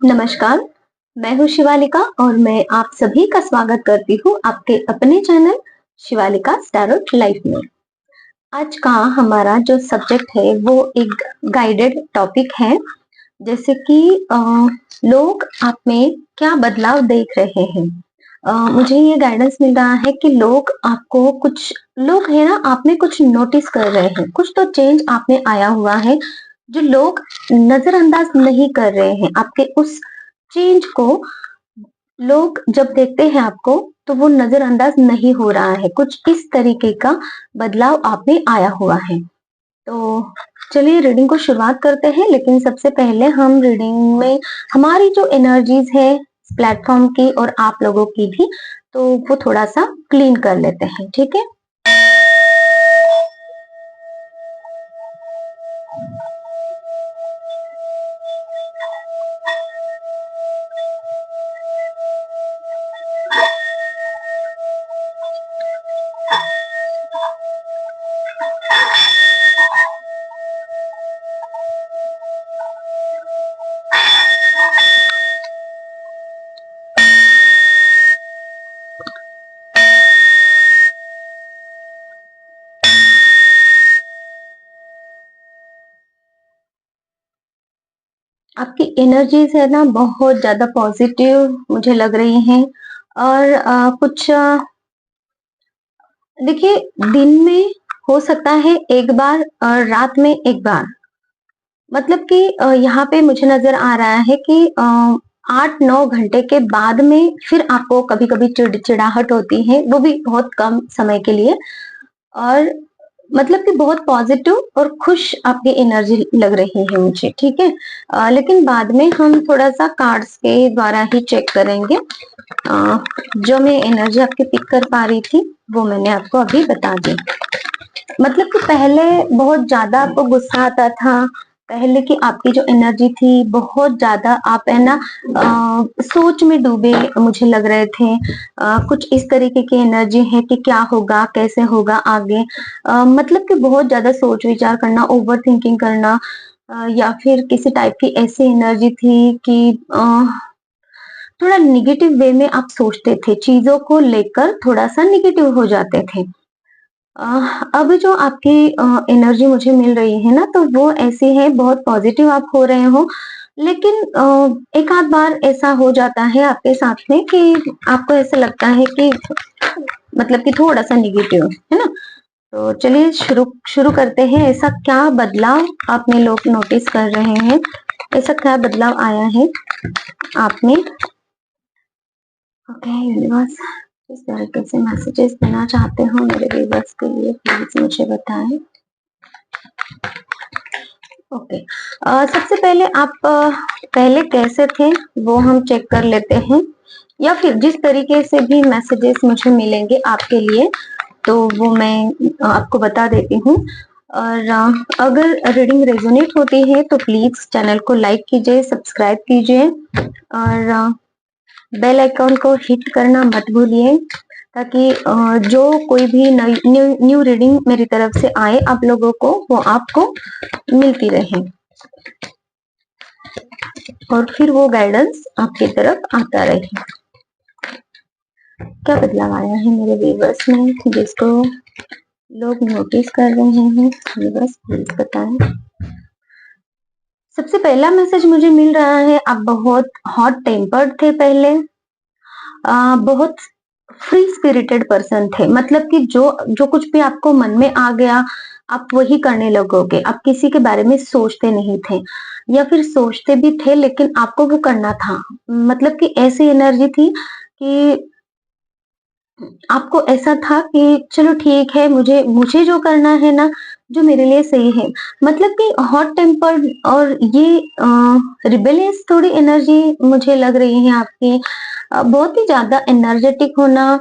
नमस्कार, मैं हूँ शिवालिका और मैं आप सभी का स्वागत करती हूँ आपके अपने चैनल शिवालिका स्टारट लाइफ में। आज का हमारा जो सब्जेक्ट है वो एक गाइडेड टॉपिक है, जैसे कि लोग आप में क्या बदलाव देख रहे हैं। मुझे ये गाइडेंस मिल रहा है कि लोग आपको कुछ लोग है ना, आप में कुछ नोटिस कर रहे हैं, कुछ तो चेंज आप में आया हुआ है जो लोग नजरअंदाज नहीं कर रहे हैं। आपके उस चेंज को लोग जब देखते हैं आपको तो वो नजरअंदाज नहीं हो रहा है। कुछ इस तरीके का बदलाव आप में आया हुआ है। तो चलिए रीडिंग को शुरुआत करते हैं, लेकिन सबसे पहले हम रीडिंग में हमारी जो एनर्जीज है प्लेटफॉर्म की और आप लोगों की भी, तो वो थोड़ा सा क्लीन कर लेते हैं, ठीक है। आपकी एनर्जीज है ना बहुत ज्यादा पॉजिटिव मुझे लग रही हैं। और कुछ देखिए, दिन में हो सकता है एक बार और रात में एक बार, मतलब कि यहाँ पे मुझे नजर आ रहा है कि 8-9 घंटे के बाद में फिर आपको कभी कभी चिड़चिड़ाहट होती है, वो भी बहुत कम समय के लिए। और मतलब कि बहुत पॉजिटिव और खुश आपकी एनर्जी लग रही है मुझे, ठीक है। लेकिन बाद में हम थोड़ा सा कार्ड्स के द्वारा ही चेक करेंगे। जो मैं एनर्जी आपके पिक कर पा रही थी वो मैंने आपको अभी बता दी। मतलब कि पहले बहुत ज्यादा आपको गुस्सा आता था, पहले की आपकी जो एनर्जी थी बहुत ज्यादा आप है ना सोच में डूबे मुझे लग रहे थे। कुछ इस तरीके की एनर्जी है कि क्या होगा, कैसे होगा आगे। मतलब कि बहुत ज्यादा सोच विचार करना, ओवर थिंकिंग करना, या फिर किसी टाइप की ऐसी एनर्जी थी कि थोड़ा निगेटिव वे में आप सोचते थे, चीजों को लेकर थोड़ा सा निगेटिव हो जाते थे। अब जो आपकी एनर्जी मुझे मिल रही है ना, तो वो ऐसी है, बहुत पॉजिटिव आप हो रहे हो। लेकिन एक आध बार ऐसा हो जाता है आपके साथ में कि आपको ऐसा लगता है कि मतलब कि थोड़ा सा निगेटिव है ना। तो चलिए शुरू शुरू करते हैं। ऐसा क्या बदलाव आप में लोग नोटिस कर रहे हैं, ऐसा क्या बदलाव आया है आप में। ओके यूनिवर्स, किस तरीके से मैसेजेस देना चाहते हो मेरे व्यूअर्स के लिए, प्लीज मुझे बताएं। ओके, सबसे पहले आप पहले कैसे थे वो हम चेक कर लेते हैं, या फिर जिस तरीके से भी मैसेजेस मुझे मिलेंगे आपके लिए तो वो मैं आपको बता देती हूँ। और अगर रीडिंग रेजोनेट होती है तो प्लीज चैनल को लाइक कीजिए, सब्सक्राइब कीजिए और बेल आइकॉन को हिट करना मत भूलिए, ताकि जो कोई भी न्यू रीडिंग मेरी तरफ से आए आप लोगों को, वो आपको मिलती रहे और फिर वो गाइडेंस आपकी तरफ आता रहे। क्या बदलाव आया है मेरे व्यूअर्स में जिसको लोग नोटिस कर रहे हैं, व्यूअर्स प्लीज बताएं। सबसे पहला मैसेज मुझे मिल रहा है, आप बहुत हॉट टेम्पर्ड थे पहले, बहुत फ्री स्पिरिटेड पर्सन थे। मतलब कि जो जो कुछ भी आपको मन में आ गया आप वही करने लगोगे, आप किसी के बारे में सोचते नहीं थे, या फिर सोचते भी थे लेकिन आपको वो करना था। मतलब कि ऐसी एनर्जी थी कि आपको ऐसा था कि चलो ठीक है, मुझे मुझे जो करना है ना, जो मेरे लिए सही है। मतलब कि हॉट टेम्पर्ड और ये रिबेलियस थोड़ी एनर्जी मुझे लग रही है आपकी। बहुत ही ज्यादा एनर्जेटिक होना,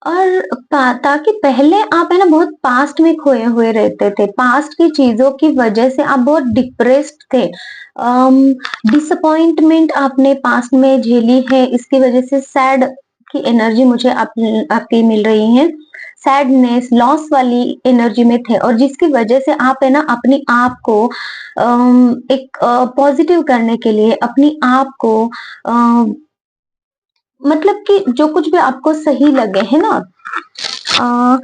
और ताकि पहले आप है ना बहुत पास्ट में खोए हुए रहते थे, पास्ट की चीजों की वजह से आप बहुत डिप्रेस्ड थे। डिसअपॉइंटमेंट आपने पास्ट में झेली है, इसकी वजह से सैड की एनर्जी मुझे आपकी मिल रही है। सैडनेस, लॉस वाली एनर्जी में थे और जिसकी वजह से आप है ना अपने आप को एक पॉजिटिव करने के लिए अपने आप को अ, मतलब कि जो कुछ भी आपको सही लगे, है ना? अ,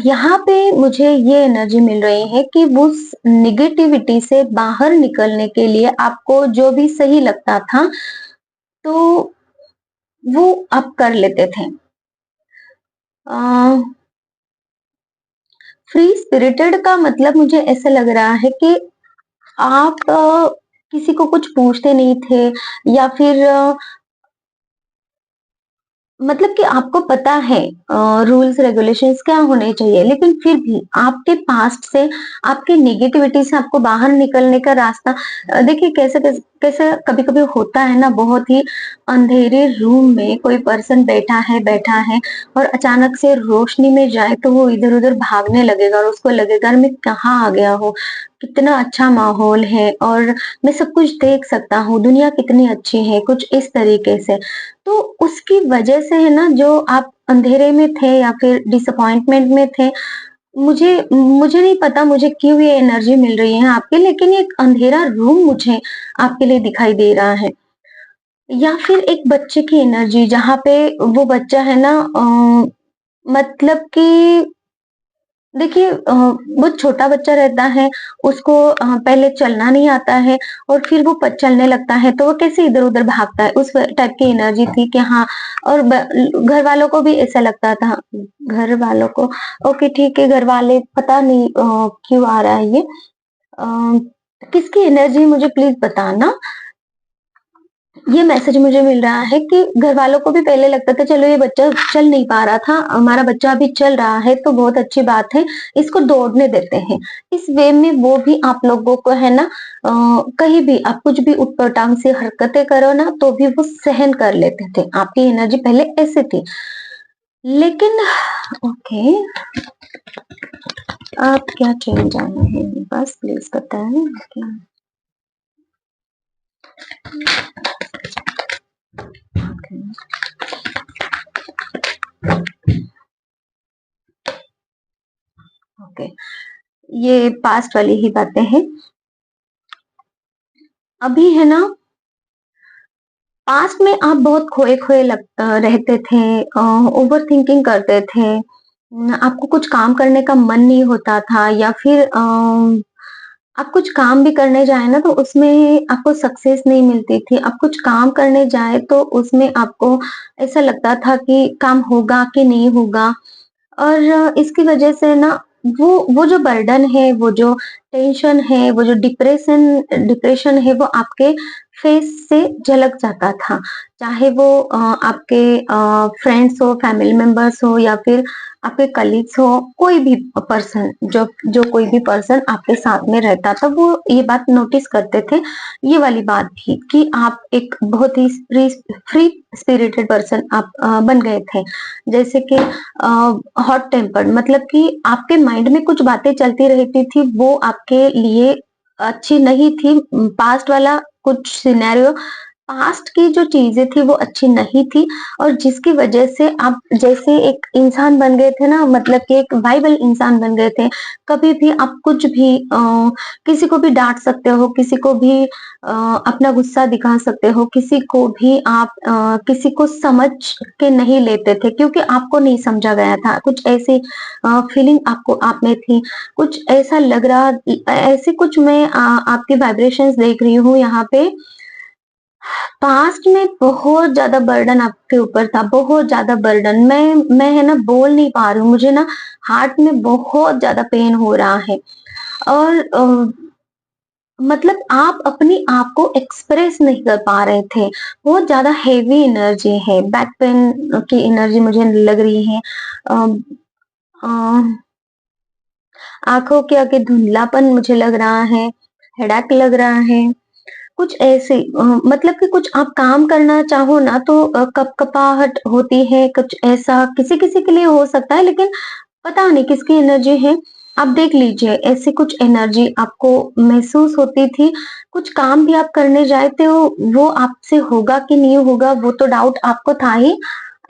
यहाँ पे मुझे ये एनर्जी मिल रही है कि उस नेगेटिविटी से बाहर निकलने के लिए आपको जो भी सही लगता था, तो वो आप कर लेते थे। अ, फ्री स्पिरिटेड का मतलब मुझे ऐसा लग रहा है कि आप किसी को कुछ पूछते नहीं थे या फिर मतलब कि आपको पता है रूल्स रेगुलेशंस क्या होने चाहिए, लेकिन फिर भी आपके पास्ट से, आपके नेगेटिविटी से आपको बाहर निकलने का रास्ता देखिए कैसे कैसे कैसे कभी-कभी होता है ना, बहुत ही अंधेरे रूम में कोई पर्सन बैठा है और अचानक से रोशनी में जाए तो वो इधर-उधर भागने लगेगा और उसको लगेगा मैं कहाँ आ गया हूँ, कितना अच्छा माहौल है और मैं सब कुछ देख सकता हूँ, दुनिया कितनी अच्छी है, कुछ इस तरीके से। तो उसकी वजह से है ना जो आप अंधेरे में थे या फिर डिसअपॉइंटमेंट में थे, मुझे मुझे नहीं पता मुझे क्यों ये एनर्जी मिल रही है आपकी, लेकिन एक अंधेरा रूम मुझे आपके लिए दिखाई दे रहा है। या फिर एक बच्चे की एनर्जी जहाँ पे वो बच्चा है ना मतलब कि देखिए वो छोटा बच्चा रहता है, उसको पहले चलना नहीं आता है और फिर वो चलने लगता है, तो वो कैसे इधर-उधर भागता है, उस टाइप की एनर्जी थी कि हाँ और घर वालों को भी ऐसा लगता था, घर वालों को ओके ठीक है, घर वाले पता नहीं क्यों आ रहा है ये किसकी एनर्जी मुझे प्लीज़ बताना। ये मैसेज मुझे मिल रहा है कि घरवालों को भी पहले लगता था चलो ये बच्चा चल नहीं पा रहा था, हमारा बच्चा अभी चल रहा है तो बहुत अच्छी बात है, इसको दौड़ने देते हैं। इस वे में वो भी आप लोगों को है ना कहीं भी आप कुछ भी ऊट-पटांग से हरकतें करो ना तो भी वो सहन कर लेते थे। आपकी एनर्जी पहले ऐसे थी। लेकिन ओके, आप क्या चेंज आए हैं मेरे पास प्लीज़ बताएँ? क्या ओके, ओके। ये पास्ट वाली ही बातें हैं। अभी है ना पास्ट में आप बहुत खोए-खोए रहते थे, ओवरथिंकिंग करते थे, आपको कुछ काम करने का मन नहीं होता था या फिर आप कुछ काम भी करने जाएँ ना तो उसमें आपको सक्सेस नहीं मिलती थी। आप कुछ काम करने जाएँ तो उसमें आपको ऐसा लगता था कि काम होगा कि नहीं होगा। और इसकी वजह से ना वो जो बर्डन है, वो जो टेंशन है, वो जो डिप्रेशन है वो आपके फेस से झलक जाता था। चाहे वो आपके फ्रेंड्स हो, फैमिली मेंबर्स हो या फिर आपके कलीग्स हो, कोई भी पर्सन जो जो कोई भी पर्सन आपके साथ में रहता था, वो ये बात नोटिस करते थे, ये वाली बात भी कि आप एक बहुत ही फ्री स्पिरिटेड पर्सन आप बन गए थे। जैसे कि हॉट टेम्पर्ड मतलब कि आपके माइंड में कुछ बातें चलती रहती थी, वो आपके लिए अच्छी नहीं थी। पास्ट वाला कुछ सिनेरियो पास्ट की जो चीज़ें थी वो अच्छी नहीं थी और जिसकी वजह से आप जैसे एक इंसान बन गए थे ना मतलब कि एक वाइबल इंसान बन गए थे। कभी भी आप कुछ भी किसी को भी डाँट सकते हो, किसी को भी अपना गुस्सा दिखा सकते हो, किसी को भी आप किसी को समझ के नहीं लेते थे क्योंकि आपको नहीं समझा गया था। कुछ ऐसी फीलिंग आपको आप में थी, कुछ ऐसा लग रहा ऐसे कुछ मैं आपकी वाइब्रेशंस देख रही हूँ यहाँ पे। पास्ट में बहुत ज़्यादा बर्डन आपके ऊपर था, बहुत ज़्यादा बर्डन। मैं है ना बोल नहीं पा रही हूँ, मुझे ना हार्ट में बहुत ज़्यादा पेन हो रहा है और मतलब आप अपनी आप को एक्सप्रेस नहीं कर पा रहे थे। बहुत ज़्यादा हेवी एनर्जी है, बैक पेन की एनर्जी मुझे लग रही है। अ अ, आँखों के आगे धुंधलापन मुझे लग रहा है, हेडेक लग रहा है। कुछ ऐसे मतलब कि कुछ आप काम करना चाहो ना तो कँपकँपाहट होती है, कुछ ऐसा किसी-किसी के लिए हो सकता है लेकिन पता नहीं किसकी एनर्जी है। आप देख लीजिए ऐसी कुछ एनर्जी आपको महसूस होती थी। कुछ काम भी आप करने जाए तो वो आपसे होगा कि नहीं होगा वो तो डाउट आपको था ही।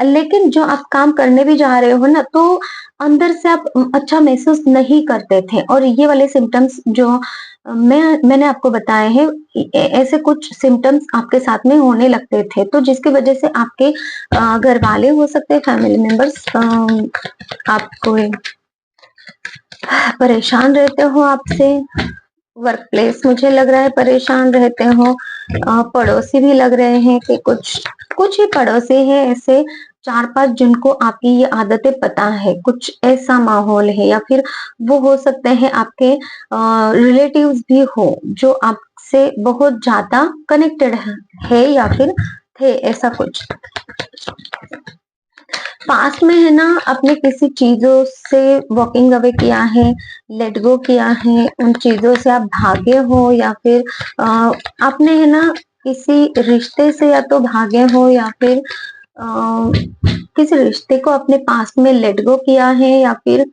लेकिन जो आप काम करने भी जा रहे हो ना तो अंदर से आप अच्छा महसूस नहीं करते थे और ये वाले सिम्पटम्स जो मैंने आपको बताए हैं ऐसे कुछ सिम्पटम्स आपके साथ में होने लगते थे। तो जिसकी वजह से आपके घर वाले हो सकते हैं, फैमिली मेंबर्स आपको परेशान रहते हो आपसे, वर्क प्लेस मुझे लग रहा है परेशान रहते हो, पड़ोसी भी लग रहे हैं कि कुछ कुछ ही पड़ोसी हैं ऐसे 4-5 जिनको आपकी ये आदतें पता है, कुछ ऐसा माहौल है या फिर वो हो सकते हैं आपके रिलेटिव्स भी हो जो आपसे बहुत ज्यादा कनेक्टेड है या फिर थे ऐसा कुछ। पास्ट में है ना आपने किसी चीजों से वॉकिंग अवे किया है, लेट गो किया है, उन चीजों से आप भागे हो या फिर आपने है ना किसी रिश्ते से या तो भागे हो या फिर किसी रिश्ते को अपने पास्ट में लेट गो किया है या फिर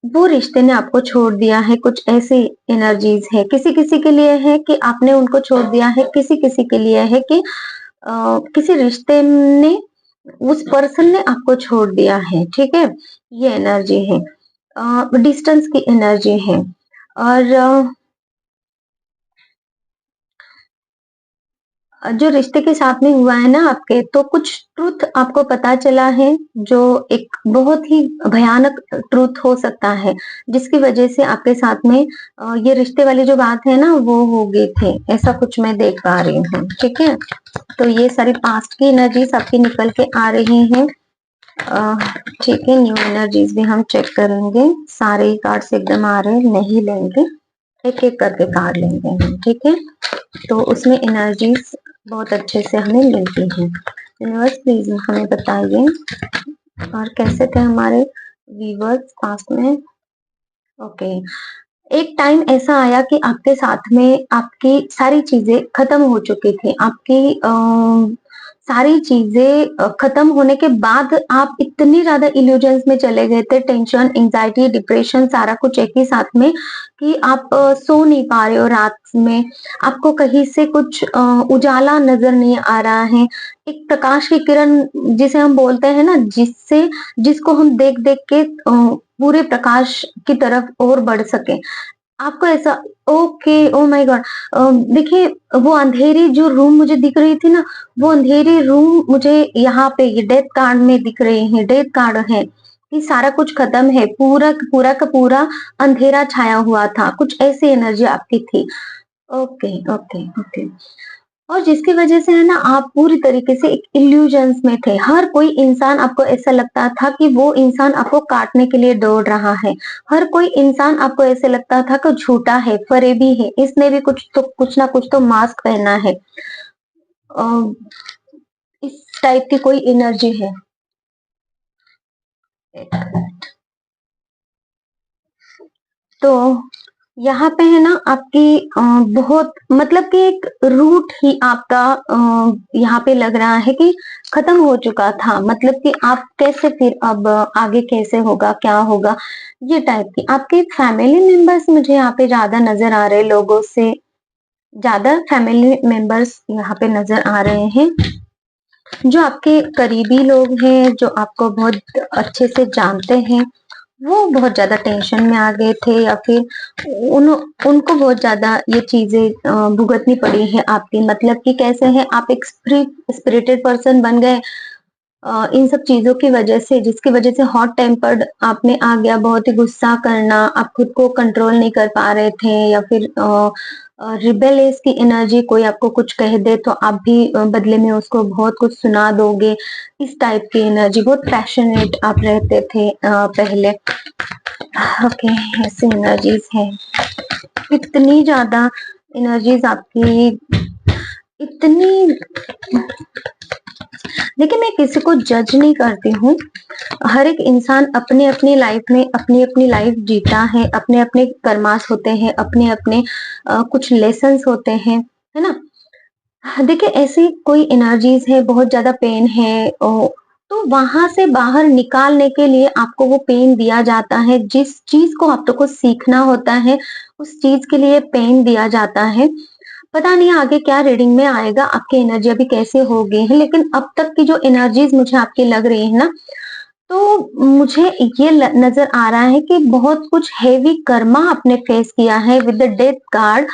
वो रिश्ते ने आपको छोड़ दिया है, कुछ ऐसी एनर्जीज है। किसी किसी के लिए है कि आपने उनको छोड़ दिया है, किसी किसी के लिए है कि किसी रिश्ते ने उस पर्सन ने आपको छोड़ दिया है, ठीक है? ये एनर्जी है। डिस्टेंस की एनर्जी है और जो रिश्ते के साथ में हुआ है ना आपके तो कुछ ट्रुथ आपको पता चला है जो एक बहुत ही भयानक ट्रुथ हो सकता है जिसकी वजह से आपके साथ में ये रिश्ते वाली जो बात है ना वो हो गई थी, ऐसा कुछ मैं देख पा रही हूँ, ठीक है? तो ये सारी पास्ट की एनर्जीज आपकी निकल के आ रही हैं। ठीक है, न्यू एनर्जीज भी हम चेक करेंगे। सारे कार्ड्स एकदम आ रहे हैं, नहीं लेंगे, एक एक करके कार्ड लेंगे हम, ठीक है? तो उसमें एनर्जीज बहुत अच्छे से हमें मिलती हैं। यूनिवर्स प्लीज हमें बताइए और कैसे थे हमारे व्यूअर्स पास्ट में। ओके, एक टाइम ऐसा आया कि आपके साथ में आपकी सारी चीजें खत्म हो चुकी थी, आपकी सारी चीजें खत्म होने के बाद आप इतनी ज्यादा इल्यूजन्स में चले गए थे, टेंशन, एंजाइटी, डिप्रेशन सारा कुछ एक ही साथ में कि आप सो नहीं पा रहे हो रात में, आपको कहीं से कुछ उजाला नजर नहीं आ रहा है, एक प्रकाश की किरण जिसे हम बोलते हैं ना, जिसको हम देख देख के पूरे प्रकाश की तरफ और बढ़ सके, आपको ऐसा। ओके, ओ माय गॉड, देखिए वो अंधेरी जो रूम मुझे दिख रही थी ना, वो अंधेरी रूम मुझे यहाँ पे ये डेथ कार्ड में दिख रहे हैं, डेथ कार्ड है कि सारा कुछ खत्म है, पूरा पूरा का पूरा अंधेरा छाया हुआ था, कुछ ऐसी एनर्जी आपकी थी। ओके ओके ओके, और जिसकी वजह से है ना आप पूरी तरीके से एक इल्यूजन्स में थे, हर कोई इंसान आपको ऐसा लगता था कि वो इंसान आपको काटने के लिए दौड़ रहा है, हर कोई इंसान आपको ऐसे लगता था कि झूठा है, फरेबी है, इसने भी कुछ ना कुछ तो मास्क पहना है, अ, इस टाइप की कोई एनर्जी है। तो यहाँ पे है ना आपकी बहुत मतलब कि एक रूट ही आपका यहाँ पे लग रहा है कि खत्म हो चुका था, मतलब कि आप कैसे फिर अब आगे कैसे होगा, क्या होगा, ये टाइप की आपके फैमिली मेंबर्स मुझे यहाँ पे ज्यादा नजर आ रहे, लोगों से ज्यादा फैमिली मेंबर्स यहाँ पे नजर आ रहे हैं, जो आपके करीबी लोग हैं, जो आपको बहुत अच्छे से जानते हैं, वो बहुत ज्यादा टेंशन में आ गए थे या फिर उनको बहुत ज्यादा ये चीजें भुगतनी पड़ी है आपकी, मतलब कि कैसे है आप एक स्पिरिटेड पर्सन बन गए इन सब चीजों की वजह से, जिसकी वजह से हॉट टेम्पर्ड आप में आ गया, बहुत ही गुस्सा करना, आप खुद को कंट्रोल नहीं कर पा रहे थे या फिर रिबेलियस की एनर्जी, कोई आपको कुछ कह दे तो आप भी बदले में उसको बहुत कुछ सुना दोगे, इस टाइप की एनर्जी, बहुत पैशनेट आप रहते थे पहले। ओके, ऐसी एनर्जीज है, इतनी ज्यादा एनर्जीज आपकी, इतनी, देखिए मैं किसी को जज नहीं करती हूँ, हर एक इंसान अपने अपनी लाइफ में अपनी अपनी लाइफ जीता है, अपने अपने कर्मास होते हैं, अपने अपने कुछ लेसन्स होते हैं, है ना? देखिए ऐसी कोई एनर्जीज है, बहुत ज्यादा पेन है, तो वहां से बाहर निकालने के लिए आपको वो पेन दिया जाता है। जिस चीज को आपको सीखना होता है उस चीज के लिए पेन दिया जाता है। पता नहीं आगे क्या रीडिंग में आएगा, आपकी एनर्जी अभी कैसे हो गई है, लेकिन अब तक की जो एनर्जीज मुझे आपकी लग रही है ना, तो मुझे ये नजर आ रहा है कि बहुत कुछ हेवी कर्मा आपने फेस किया है विद द डेथ कार्ड,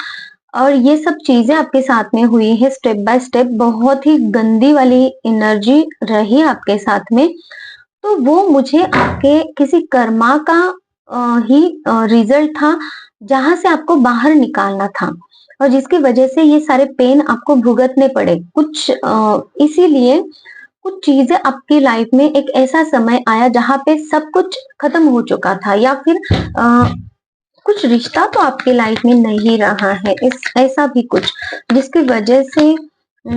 और ये सब चीजें आपके साथ में हुई है स्टेप बाय स्टेप। बहुत ही गंदी वाली एनर्जी रही आपके साथ में। तो वो मुझे आपके किसी कर्मा का ही रिजल्ट था, जहां से आपको बाहर निकालना था, और जिसकी वजह से ये सारे पेन आपको भुगतने पड़े। कुछ इसीलिए कुछ चीजें आपकी लाइफ में एक ऐसा समय आया जहां पे सब कुछ खत्म हो चुका था, या फिर कुछ रिश्ता तो आपकी लाइफ में नहीं रहा है, इस ऐसा भी कुछ, जिसकी वजह से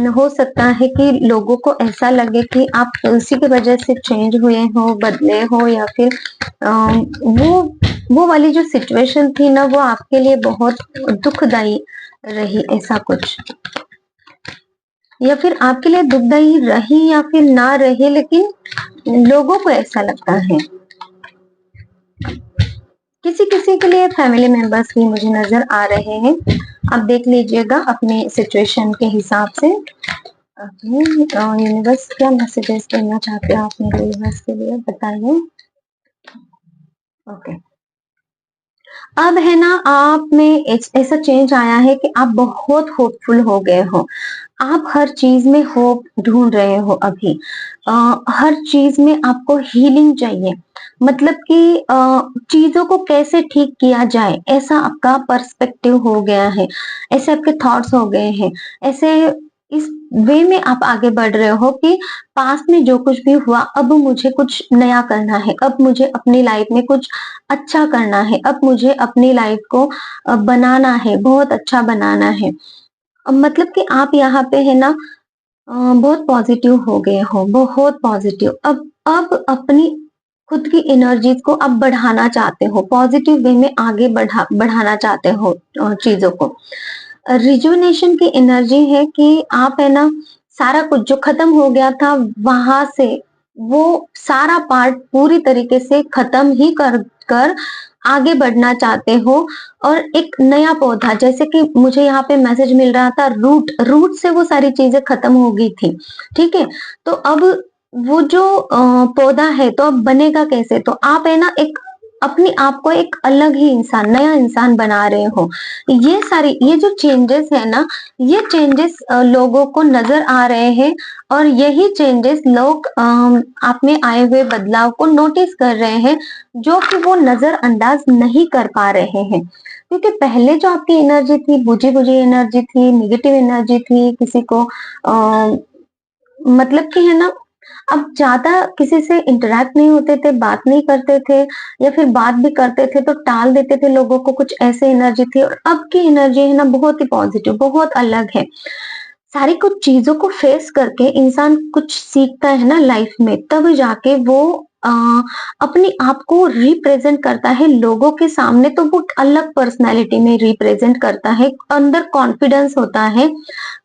हो सकता है कि लोगों को ऐसा लगे कि आप उसी की वजह से चेंज हुए हो, बदले हो, या फिर वो वाली जो सिचुएशन थी ना, वो आपके लिए बहुत दुखदाई रही, ऐसा कुछ, या फिर आपके लिए दुखदाई रही या फिर ना रही, लेकिन लोगों को ऐसा लगता है। किसी किसी के लिए फैमिली मेंबर्स भी मुझे नजर आ रहे हैं। आप देख लीजिएगा अपनी सिचुएशन के हिसाब से। यूनिवर्स क्या मैसेजेस देना चाहते हो आप मेरे यूनिवर्स के लिए, बताइए। ओके, अब है ना आप में ऐसा चेंज आया है कि आप बहुत होपफुल हो गए हो। आप हर चीज में होप ढूंढ रहे हो अभी। हर चीज में आपको हीलिंग चाहिए, मतलब कि चीजों को कैसे ठीक किया जाए, ऐसा आपका पर्सपेक्टिव हो गया है, ऐसे आपके थॉट्स हो गए हैं। ऐसे इस वे में आप आगे बढ़ रहे हो कि पास्ट में जो कुछ भी हुआ, अब मुझे कुछ नया करना है, अब मुझे अपनी लाइफ में कुछ अच्छा करना है, अब मुझे अपनी लाइफ को बनाना है, बहुत अच्छा बनाना है। मतलब कि आप यहाँ पे है ना बहुत पॉजिटिव हो गए हो, बहुत पॉजिटिव। अब अपनी खुद की एनर्जीज को अब बढ़ाना चाहते हो, पॉजिटिव वे में आगे बढ़ाना चाहते हो चीजों को। रिजुविनेशन की एनर्जी है कि आप है ना सारा कुछ जो खत्म हो गया था वहां से वो सारा पार्ट पूरी तरीके से खत्म ही कर कर आगे बढ़ना चाहते हो। और एक नया पौधा, जैसे कि मुझे यहाँ पे मैसेज मिल रहा था, रूट रूट से वो सारी चीजें खत्म हो गई थी, ठीक है। तो अब वो जो पौधा है तो अब बनेगा कैसे, तो आप है ना एक अपने आप को एक अलग ही इंसान, नया इंसान बना रहे हो। ये जो चेंजेस है ना, ये चेंजेस लोगों को नजर आ रहे हैं, और यही चेंजेस लोग आप में आए हुए बदलाव को नोटिस कर रहे हैं, जो कि वो नजरअंदाज नहीं कर पा रहे हैं। क्योंकि पहले जो आपकी एनर्जी थी, बुझी बुझी एनर्जी थी, निगेटिव एनर्जी थी, किसी को मतलब कि है ना, अब ज्यादा किसी से इंटरेक्ट नहीं होते थे, बात नहीं करते थे, या फिर बात भी करते थे तो टाल देते थे लोगों को, कुछ ऐसे एनर्जी थी। और अब की एनर्जी है ना बहुत ही पॉजिटिव, बहुत अलग है। सारी कुछ चीजों को फेस करके इंसान कुछ सीखता है ना लाइफ में, तब जाके वो अपने आप को रिप्रेजेंट करता है लोगों के सामने, तो वो अलग पर्सनालिटी में रिप्रेजेंट करता है। अंदर कॉन्फिडेंस होता है,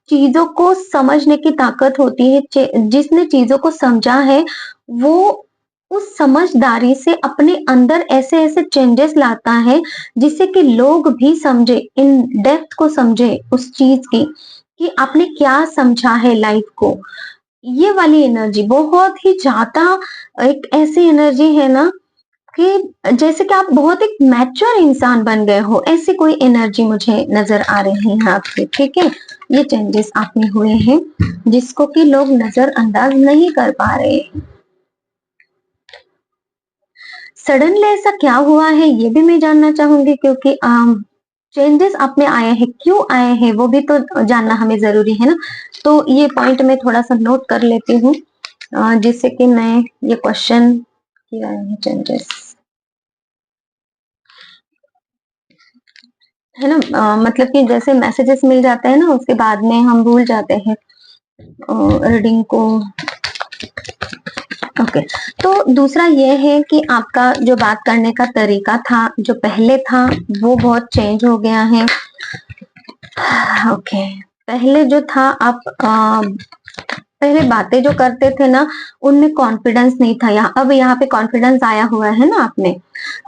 चीजों को समझने की ताकत होती है। जिसने चीजों को समझा है वो उस समझदारी से अपने अंदर ऐसे ऐसे चेंजेस लाता है, जिससे कि लोग भी समझे, इन डेप्थ को समझे उस चीज की, कि आपने क्या समझा है लाइफ को। ये वाली एनर्जी बहुत ही ज्यादा एक ऐसी एनर्जी है ना कि जैसे कि आप बहुत एक मैच्योर इंसान बन गए हो, ऐसी कोई एनर्जी मुझे नजर आ रही है आपसे, ठीक है। ये चेंजेस आप में हुए हैं जिसको कि लोग नजरअंदाज नहीं कर पा रहे हैं। सडनली ऐसा क्या हुआ है ये भी मैं जानना चाहूंगी, क्योंकि चेंजेस आप में आए हैं, क्यों आए हैं वो भी तो जानना हमें जरूरी है ना। तो ये पॉइंट मैं थोड़ा सा नोट कर लेती हूँ, जिससे कि मैं ये क्वेश्चन की आए हैं चेंजेस, है ना। मतलब कि जैसे मैसेजेस मिल जाते हैं ना, उसके बाद में हम भूल जाते हैं रीडिंग को। ओके, तो दूसरा ये है कि आपका जो बात करने का तरीका था, जो पहले था, वो बहुत चेंज हो गया है। ओके, पहले जो था आप पहले बातें जो करते थे ना, उनमें कॉन्फिडेंस नहीं था। अब यहाँ पे कॉन्फिडेंस आया हुआ है ना आप में।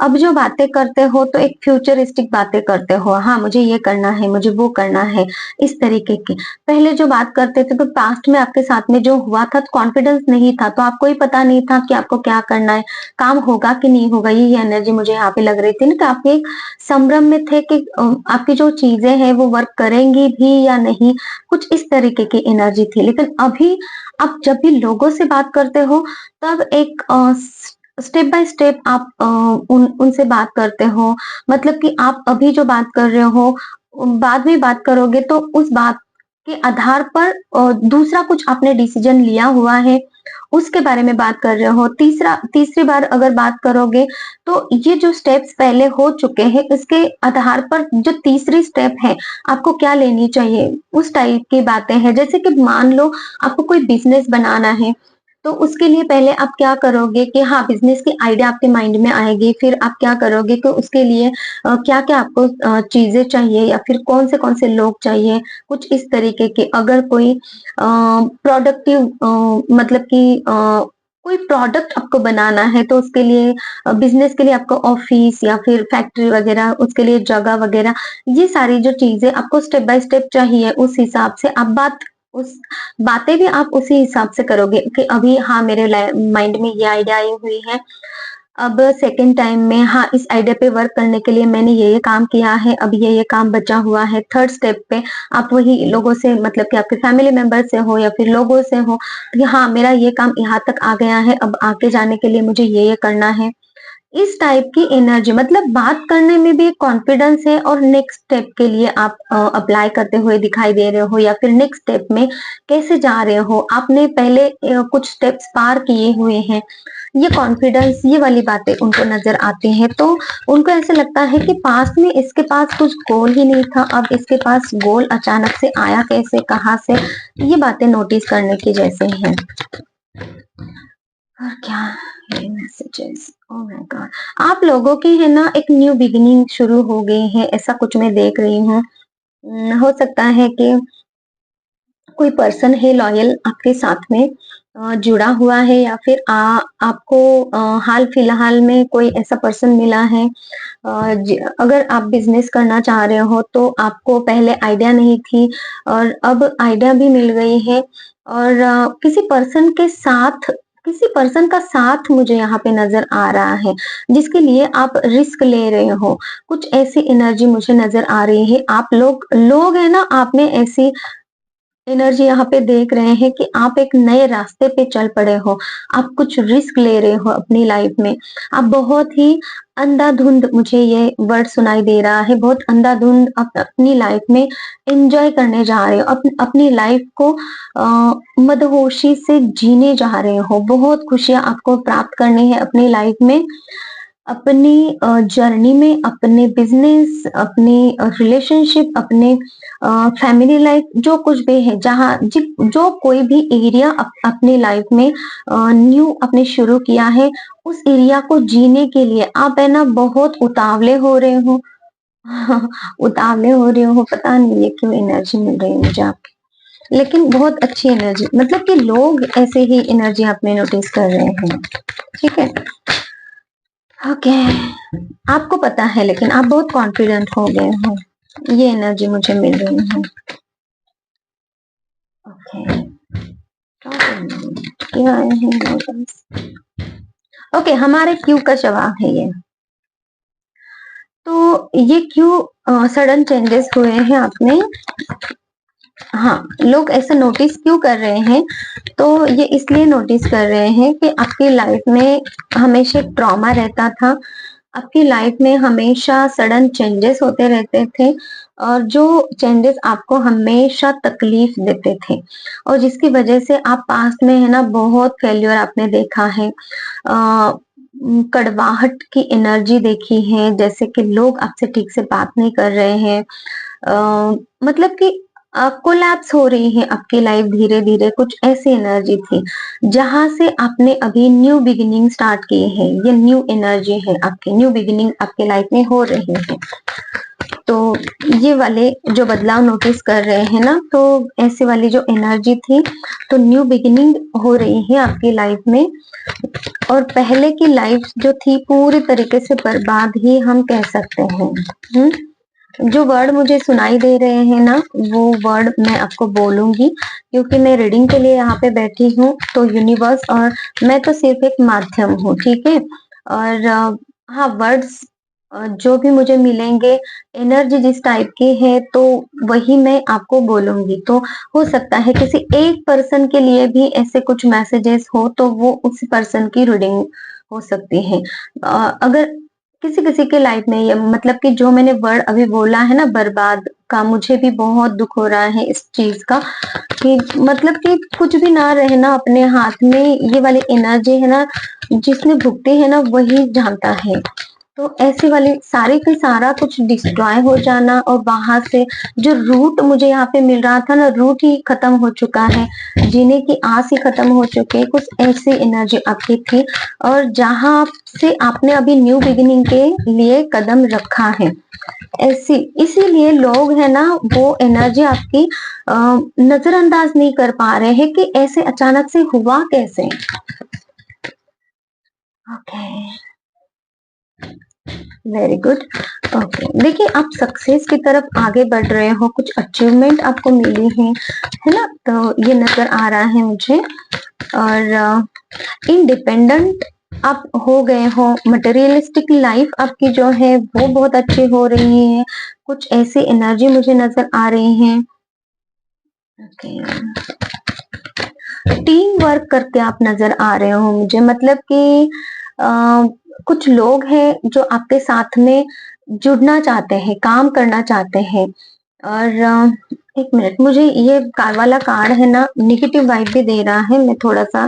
अब जो बातें करते हो तो एक फ्यूचरिस्टिक बातें करते हो। हाँ, मुझे ये करना है, मुझे वो करना है, इस तरीके की। पहले जो बात करते थे तो पास्ट में आपके साथ में जो हुआ था तो कॉन्फिडेंस नहीं था, तो आपको ही पता नहीं था कि आपको क्या करना है, काम होगा कि नहीं होगा। ये एनर्जी मुझे यहाँ पे लग रही थी ना कि आप एक संभ्रम में थे कि आपकी जो चीज़ें हैं वो वर्क करेंगी भी या नहीं, कुछ इस तरीके की एनर्जी थी। लेकिन अभी आप जब भी लोगों से बात करते हो तब एक स्टेप बाय स्टेप आप उनसे बात करते हो। मतलब कि आप अभी जो बात कर रहे हो बाद में बात करोगे तो उस बात के आधार पर दूसरा कुछ आपने डिसीजन लिया हुआ है, उसके बारे में बात कर रहे हो। तीसरी बार अगर बात करोगे तो ये जो स्टेप्स पहले हो चुके हैं इसके आधार पर जो तीसरी स्टेप है आपको क्या लेनी चाहिए, उस टाइप की बातें हैं। जैसे कि मान लो आपको कोई बिज़नेस बनाना है, तो उसके लिए पहले आप क्या करोगे कि हाँ, बिज़नेस की आइडिया आपके माइंड में आएगी, फिर आप क्या करोगे कि उसके लिए क्या-क्या आपको चीज़ें चाहिए या फिर कौन से लोग चाहिए, कुछ इस तरीके के। अगर कोई प्रोडक्टिव मतलब कि कोई प्रोडक्ट आपको बनाना है तो उसके लिए बिज़नेस के लिए आपको ऑफ़िस या फिर फैक्ट्री वगैरह, उसके लिए जगह वगैरह, ये सारी जो चीज़ें आपको स्टेप बाय स्टेप चाहिए, उस हिसाब से आप उस बातें भी आप उसी हिसाब से करोगे कि अभी हाँ, मेरे माइंड में ये आइडिया आई हुई है। अब सेकंड टाइम में हाँ, इस आइडिया पे वर्क करने के लिए मैंने ये काम किया है, अब ये काम बचा हुआ है। थर्ड स्टेप पे आप वही लोगों से मतलब कि आपके फैमिली मेंबर से हो या फिर लोगों से हो कि हाँ, मेरा ये काम यहाँ तक आ गया है, अब आगे जाने के लिए मुझे ये करना है। इस टाइप की एनर्जी मतलब बात करने में भी एक कॉन्फिडेंस है और नेक्स्ट स्टेप के लिए आप अप्लाई करते हुए दिखाई दे रहे हो या फिर नेक्स्ट स्टेप में कैसे जा रहे हो, आपने पहले कुछ स्टेप्स पार किए हुए हैं। ये कॉन्फिडेंस ये वाली बातें उनको नजर आती हैं, तो उनको ऐसे लगता है कि पास्ट में इसके पास कुछ गोल ही नहीं था, अब इसके पास गोल अचानक से आया कैसे, कहाँ से, ये बातें नोटिस करने की जैसे हैं। और क्या है मैसेजेस, ओह माय गॉड। आप लोगों की है ना एक न्यू बिगिनिंग शुरू हो गई है, ऐसा कुछ मैं देख रही हूँ। हो सकता है कि कोई पर्सन है लॉयल आपके साथ में जुड़ा हुआ है या फिर आपको हाल फिलहाल में कोई ऐसा पर्सन मिला है। अगर आप बिजनेस करना चाह रहे हो तो आपको पहले आइडिया नहीं थी और अब आइडिया भी मिल गई है और किसी पर्सन का साथ मुझे यहाँ पे नजर आ रहा है जिसके लिए आप रिस्क ले रहे हो। कुछ ऐसी एनर्जी मुझे नजर आ रही है। आप लोग है ना, आप में ऐसी एनर्जी यहाँ पे देख रहे हैं कि आप एक नए रास्ते पे चल पड़े हो। आप कुछ रिस्क ले रहे हो अपनी लाइफ में। आप बहुत ही अंधाधुंध, मुझे ये वर्ड सुनाई दे रहा है, बहुत अंधाधुंध अपनी लाइफ में एन्जॉय करने जा रहे हो। अपनी लाइफ को मदहोशी से जीने जा रहे हो। बहुत खुशियाँ आपको प्राप्त करनी है अपनी लाइफ में। अपनी जर्नी में, अपने बिज़नेस, अपने रिलेशनशिप, अपने फैमिली लाइफ, जो कुछ भी है, जो कोई भी एरिया अपनी लाइफ में न्यू आपने शुरू किया है, उस एरिया को जीने के लिए आप है ना बहुत उतावले हो रहे हो। उतावले हो रहे हो, पता नहीं ये क्यों एनर्जी मिल रही है मुझे आपकी। लेकिन बहुत अच्छी एनर्जी, मतलब कि लोग ऐसे ही एनर्जी आप में नोटिस कर रहे हैं। ठीक है? ओके। आपको पता है लेकिन आप बहुत कॉन्फिडेंट हो गए हो। ये एनर्जी मुझे मिल रही है। ओके। क्या है? ओके, हमारे क्यू का जवाब है ये। तो ये क्यों सडन चेंजेस हुए हैं आप में? हाँ, लोग ऐसा नोटिस क्यों कर रहे हैं? तो ये इसलिए नोटिस कर रहे हैं कि आपकी लाइफ में हमेशा ट्रॉमा रहता था। आपकी लाइफ में हमेशा सडन चेंजेस होते रहते थे और जो चेंजेस आपको हमेशा तकलीफ देते थे और जिसकी वजह से आप पास्ट में है ना बहुत फेल्योर आपने देखा है। कड़वाहट की एनर्जी देखी है, जैसे कि लोग आपसे ठीक से बात नहीं कर रहे हैं। मतलब कि कोलैप्स हो रही है आपकी लाइफ धीरे-धीरे, कुछ ऐसी एनर्जी थी। जहाँ से आपने अभी न्यू बिगिनिंग स्टार्ट की है, ये न्यू एनर्जी है आपकी, न्यू बिगिनिंग आपके लाइफ में हो रही है। तो ये वाले जो बदलाव नोटिस कर रहे हैं ना, तो ऐसे वाली जो एनर्जी थी, तो न्यू बिगिनिंग हो रही है आपकी लाइफ में। और पहले की लाइफ जो थी पूरी तरीके से बर्बाद ही हम कह सकते हैं। जो वर्ड मुझे सुनाई दे रहे हैं ना, वो वर्ड मैं आपको बोलूंगी, क्योंकि मैं रीडिंग के लिए यहाँ पे बैठी हूँ। तो यूनिवर्स और मैं तो सिर्फ एक माध्यम हूँ, ठीक है। और हाँ, वर्ड्स जो भी मुझे मिलेंगे, एनर्जी जिस टाइप की है, तो वही मैं आपको बोलूंगी। तो हो सकता है किसी एक पर्सन के लिए भी ऐसे कुछ मैसेजेस हो, तो वो उस पर्सन की रीडिंग हो सकती है। अगर किसी किसी के लाइफ में ये मतलब कि जो मैंने वर्ड अभी बोला है ना, बर्बाद का, मुझे भी बहुत दुख हो रहा है इस चीज का, कि मतलब कि कुछ भी ना रहना अपने हाथ में। ये वाली एनर्जी है ना, जिसने भुगती है ना वही जानता है। तो ऐसी वाली सारी की सारा कुछ डिस्ट्रॉय हो जाना, और वहां से जो रूट मुझे यहाँ पे मिल रहा था ना, रूट ही खत्म हो चुका है, जीने की आस ही खत्म हो चुकी है, कुछ ऐसी एनर्जी आपकी थी। और जहां से आपने अभी न्यू बिगिनिंग के लिए कदम रखा है, ऐसी इसीलिए लोग है ना, वो एनर्जी आपकी नजरअंदाज नहीं कर पा रहे हैं कि ऐसे अचानक से हुआ कैसे। Okay, very good. ओके, देखिए आप सक्सेस की तरफ आगे बढ़ रहे हो, कुछ अचीवमेंट आपको मिली है ना, तो ये नजर आ रहा है मुझे। और इंडिपेंडेंट आप हो गए हो, मटेरियलिस्टिक लाइफ आपकी जो है वो बहुत अच्छी हो रही है, कुछ ऐसी एनर्जी मुझे नजर आ रही है। ओके, टीम वर्क करके आप नजर आ रहे हो मुझे, मतलब कि कुछ लोग हैं जो आपके साथ में जुड़ना चाहते हैं, काम करना चाहते हैं। और एक मिनट, मुझे ये वाला कार्ड है ना, निगेटिव वाइब भी दे रहा है, मैं थोड़ा सा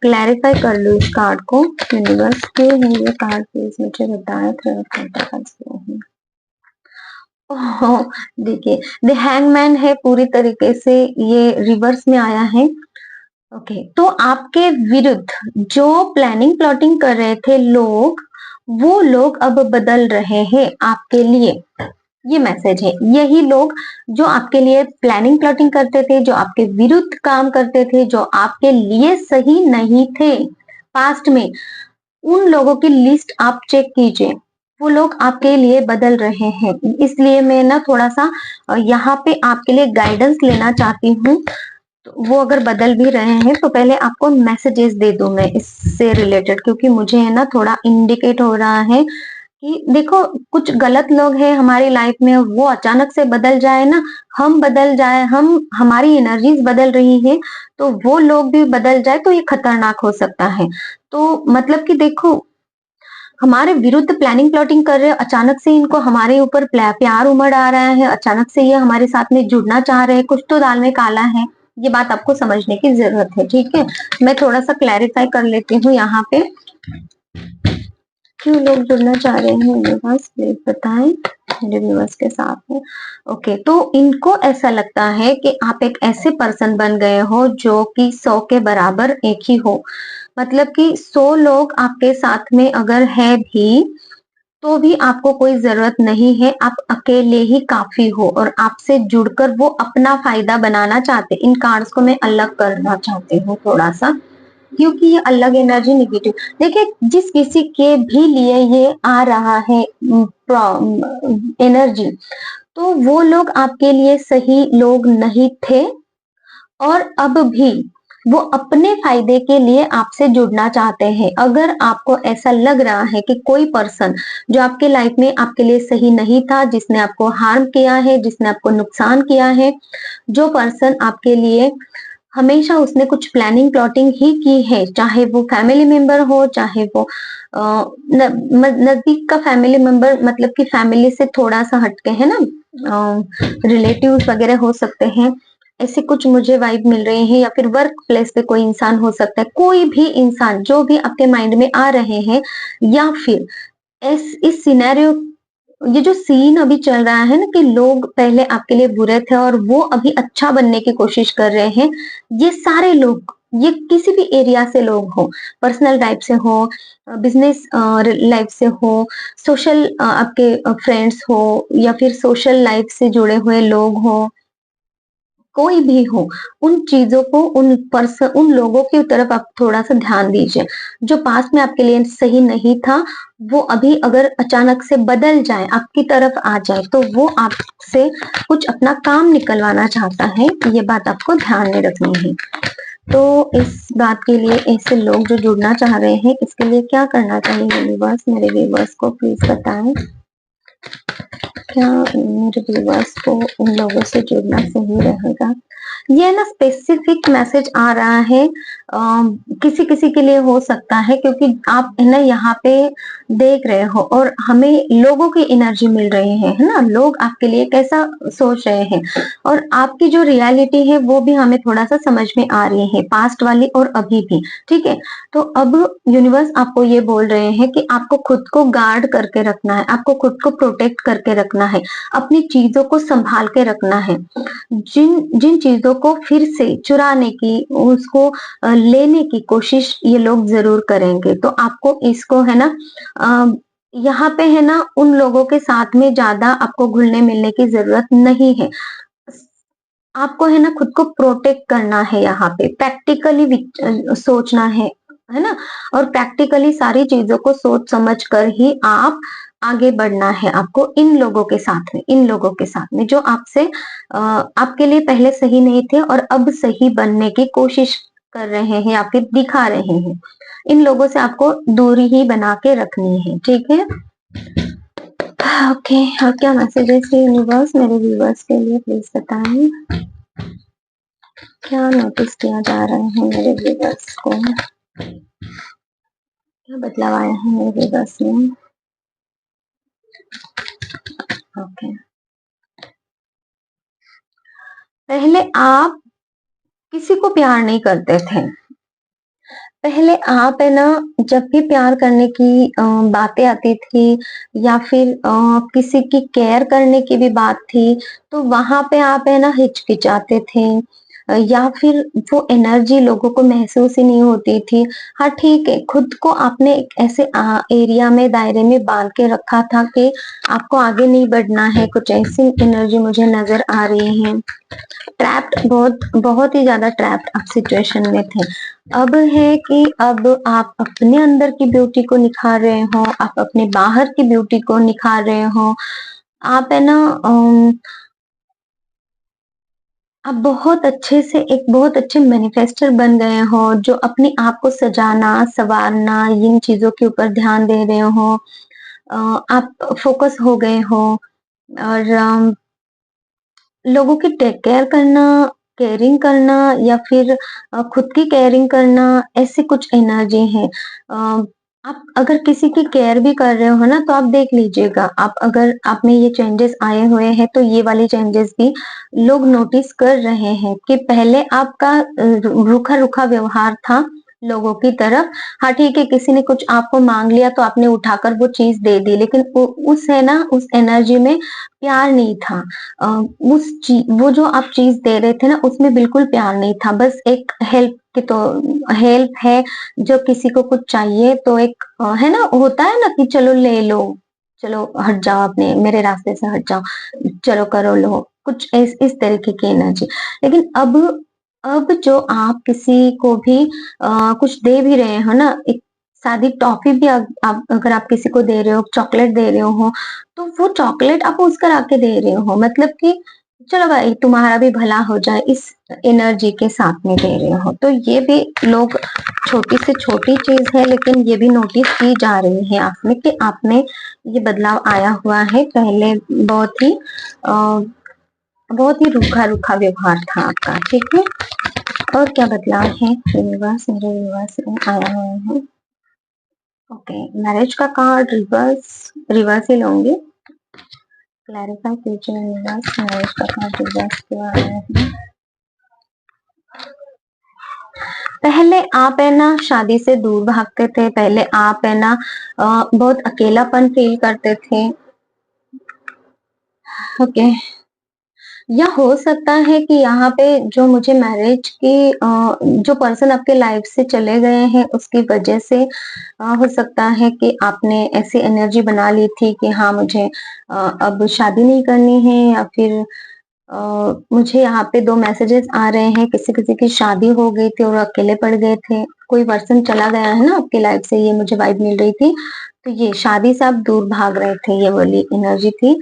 क्लैरिफाई कर लूँ इस कार्ड को। यूनिवर्स क्यों है ये कार्ड, प्लीज मुझे बताएं। ओह, देखिए द हैंगमैन है, पूरी तरीके से ये रिवर्स में आया है। ओके, तो आपके विरुद्ध जो प्लानिंग प्लॉटिंग कर रहे थे लोग, वो लोग अब बदल रहे हैं आपके लिए। ये मैसेज है, यही लोग जो आपके लिए प्लानिंग प्लॉटिंग करते थे, जो आपके विरुद्ध काम करते थे, जो आपके लिए सही नहीं थे पास्ट में, उन लोगों की लिस्ट आप चेक कीजिए। वो लोग आपके लिए बदल रहे हैं, इसलिए मैं ना थोड़ा सा यहाँ पे आपके लिए गाइडेंस लेना चाहती हूँ। तो वो अगर बदल भी रहे हैं, तो पहले आपको मैसेजेस दे दूं मैं इससे रिलेटेड, क्योंकि मुझे है ना थोड़ा इंडिकेट हो रहा है कि देखो कुछ गलत लोग हैं हमारी लाइफ में, वो अचानक से बदल जाए ना, हम बदल जाए, हमारी एनर्जीज बदल रही है, तो वो लोग भी बदल जाए, तो ये खतरनाक हो सकता है। तो मतलब कि देखो, हमारे विरुद्ध प्लानिंग प्लॉटिंग कर रहे हैं, अचानक से इनको हमारे ऊपर प्यार उमड़ आ रहा है, अचानक से ये हमारे साथ में जुड़ना चाह रहे हैं, कुछ तो दाल में काला है। ये बात आपको समझने की जरूरत है, ठीक है। मैं थोड़ा सा क्लैरिफाई कर लेती हूँ यहाँ पे, क्यों लोग जुड़ना चाह रहे हैं, मेरे पास प्लीज बताएं मेरे व्यूअर्स के साथ में। ओके, तो इनको ऐसा लगता है कि आप एक ऐसे पर्सन बन गए हो जो कि 100 के बराबर एक ही हो, मतलब कि 100 लोग आपके साथ में अगर है भी, तो भी आपको कोई जरूरत नहीं है, आप अकेले ही काफी हो, और आपसे जुड़कर वो अपना फायदा बनाना चाहते। इन कार्ड्स को मैं अलग करना चाहती हूँ थोड़ा सा, क्योंकि ये अलग एनर्जी निगेटिव। देखिए, जिस किसी के भी लिए ये आ रहा है एनर्जी, तो वो लोग आपके लिए सही लोग नहीं थे, और अब भी वो अपने फायदे के लिए आपसे जुड़ना चाहते हैं। अगर आपको ऐसा लग रहा है कि कोई पर्सन जो आपके लाइफ में आपके लिए सही नहीं था, जिसने आपको हार्म किया है, जिसने आपको नुकसान किया है, जो पर्सन आपके लिए हमेशा उसने कुछ प्लानिंग प्लॉटिंग ही की है, चाहे वो फैमिली मेंबर हो, चाहे वो नजदीक का फैमिली मेंबर, मतलब कि फैमिली से थोड़ा सा हटके है ना, रिलेटिव्स वगैरह हो सकते हैं, ऐसे कुछ मुझे वाइब मिल रहे हैं। या फिर वर्क प्लेस पे कोई इंसान हो सकता है, कोई भी इंसान जो भी आपके माइंड में आ रहे हैं, या फिर इस सिनेरियो, ये जो सीन अभी चल रहा है ना, कि लोग पहले आपके लिए बुरे थे और वो अभी अच्छा बनने की कोशिश कर रहे हैं, ये सारे लोग ये किसी भी एरिया से लोग हो, पर्सनल लाइफ से हो, बिजनेस लाइफ से हो, सोशल आपके फ्रेंड्स हो, या फिर सोशल लाइफ से जुड़े हुए लोग हो, कोई भी हो, उन चीज़ों को उन लोगों की तरफ आप थोड़ा-सा ध्यान दीजिए। जो पास्ट में आपके लिए सही नहीं था, वो अभी अगर अचानक से बदल जाए, आपकी तरफ आ जाए, तो वो आपसे कुछ अपना काम निकलवाना चाहता है, ये बात आपको ध्यान में रखनी है। तो इस बात के लिए ऐसे लोग जो जुड़ना चाह रहे हैं, इसके लिए क्या करना चाहिए यूनिवर्स? मेरे व्यूअर्स को प्लीज़ बताएँ। क्या मेरे व्यूअर्स को उन लोगों से जुड़ना सही रहेगा? ये ना स्पेसिफिक मैसेज आ रहा है, किसी-किसी के लिए हो सकता है, क्योंकि आप है ना यहाँ पे देख रहे हो और हमें लोगों की एनर्जी मिल रही है ना? लोग आपके लिए कैसा सोच रहे हैं और आपकी जो रियलिटी है वो भी हमें थोड़ा-सा समझ में आ रही है, पास्ट वाली और अभी भी, ठीक है? तो अब यूनिवर्स आपको ये बोल रहे हैं कि आपको खुद को गार्ड करके रखना है, आपको खुद को प्रोटेक्ट करके रखना है, अपनी चीज़ों को सँभाल के रखना है। जिन जिन चीज़ों को फिर से चुराने की, उसको लेने की कोशिश ये लोग ज़रूर करेंगे। तो आपको इसको है ना अ, यहाँ पे है ना उन लोगों के साथ में ज़्यादा आपको घुलने-मिलने की ज़रूरत नहीं है। आपको है ना खुद को प्रोटेक्ट करना है यहाँ पे, प्रैक्टिकली सोचना है ना? और प्रैक्टिकली सारी चीज़ों को सोच समझ कर ही आप आगे बढ़ना है आपको इन लोगों के साथ में जो आपसे आपके लिए पहले सही नहीं थे और अब सही बनने की कोशिश कर रहे हैं या फिर दिखा रहे हैं। इन लोगों से आपको दूरी ही बना के रखनी है, ठीक है? ओके, और क्या मैसेजेस है यूनिवर्स मेरे व्यूअर्स के लिए प्लीज़ बताएँ? क्या नोटिस किया जा रहा है मेरे व्यूअर्स को? क्या बदलाव आया है मेरे व्यूअर्स में? ओके। पहले आप किसी को प्यार नहीं करते थे। पहले आप है ना जब भी प्यार करने की बातें आती थी या फिर किसी की केयर करने की भी बात थी, तो वहाँ पे आप है ना हिचकिचाते थे, या फिर वो एनर्जी लोगों को महसूस ही नहीं होती थी। हाँ, ठीक है, खुद को आपने एक ऐसे एरिया में, दायरे में बाँध के रखा था कि आपको आगे नहीं बढ़ना है, कुछ ऐसी एनर्जी मुझे नज़र आ रही है। ट्रैप्ड, बहुत ही ज़्यादा ट्रैप्ड आप सिचुएशन में थे। अब है कि अब आप अपने अंदर की ब्यूटी को निखार रहे हो, आप अपने बाहर की ब्यूटी को निखार रहे हो। आप है ना आप बहुत अच्छे मैनिफेस्टर बन गए हो, जो अपने आप को सजाना, सँवारना, इन चीज़ों के ऊपर ध्यान दे रहे हो। आप फ़ोकस हो गए हो और लोगों की टेक केयर करना, केयरिंग करना या फिर खुद की केयरिंग करना, ऐसी कुछ एनर्जी है। आप अगर किसी की केयर भी कर रहे हो ना, तो आप देख लीजिएगा, आप अगर आप में ये चेंजेस आए हुए हैं, तो ये वाले चेंजेस भी लोग नोटिस कर रहे हैं कि पहले आपका रूखा-रूखा व्यवहार था लोगों की तरफ। हाँ, ठीक है, किसी ने कुछ आपको माँग लिया तो आपने उठाकर वो चीज़ दे दी, लेकिन उस है ना, उस एनर्जी में प्यार नहीं था। अ, वो जो आप चीज़ दे रहे थे ना, उसमें बिल्कुल प्यार नहीं था, बस एक हेल्प है, जो किसी को कुछ चाहिए तो एक है ना, होता है ना कि चलो ले लो, चलो हट जाओ, अपने मेरे रास्ते से हट जाओ, चलो करो लो, कुछ इस तरीके की एनर्जी। लेकिन अब जो आप किसी को भी कुछ दे भी रहे हो ना, एक सादी टॉफ़ी भी आप अगर आप किसी को दे रहे हो, चॉकलेट दे रहे हो, तो वो चॉकलेट आप मुस्कुरा के दे रहे हो, मतलब कि चलो भाई तुम्हारा भी भला हो जाए, इस एनर्जी के साथ में दे रहे हो। तो ये भी लोग, छोटी से छोटी चीज़ है लेकिन ये भी नोटिस की जा रही है आप में कि आप में ये बदलाव आया हुआ है। पहले अ, बहुत ही रूखा-रूखा व्यवहार था आपका, ठीक है? और क्या बदलाव है यूनिवर्स मेरे यूनिवर्स में आया हुआ है? ओके, मैरिज का कार्ड रिवर्स ही लूँगी। क्लैरिफाई कीजिए यूनिवर्स, मैरिज का कार्ड रिवर्स क्यों आया है? पहले आप है ना शादी से दूर भागते थे, पहले आप है ना बहुत अकेलापन फ़ील करते थे, ओके। या हो सकता है कि यहाँ पे जो मुझे मैरिज की जो पर्सन आपके लाइफ से चले गए हैं उसकी वजह से हो सकता है कि आपने ऐसी एनर्जी बना ली थी कि हाँ मुझे अब शादी नहीं करनी है, या फिर मुझे यहाँ पे 2 मैसेजेस आ रहे हैं, किसी-किसी की शादी हो गई थी और अकेले पड़ गए थे। कोई पर्सन चला गया है ना आपकी लाइफ से, ये मुझे वाइब मिल रही थी। तो ये शादी से आप दूर भाग रहे थे, ये वाली एनर्जी थी।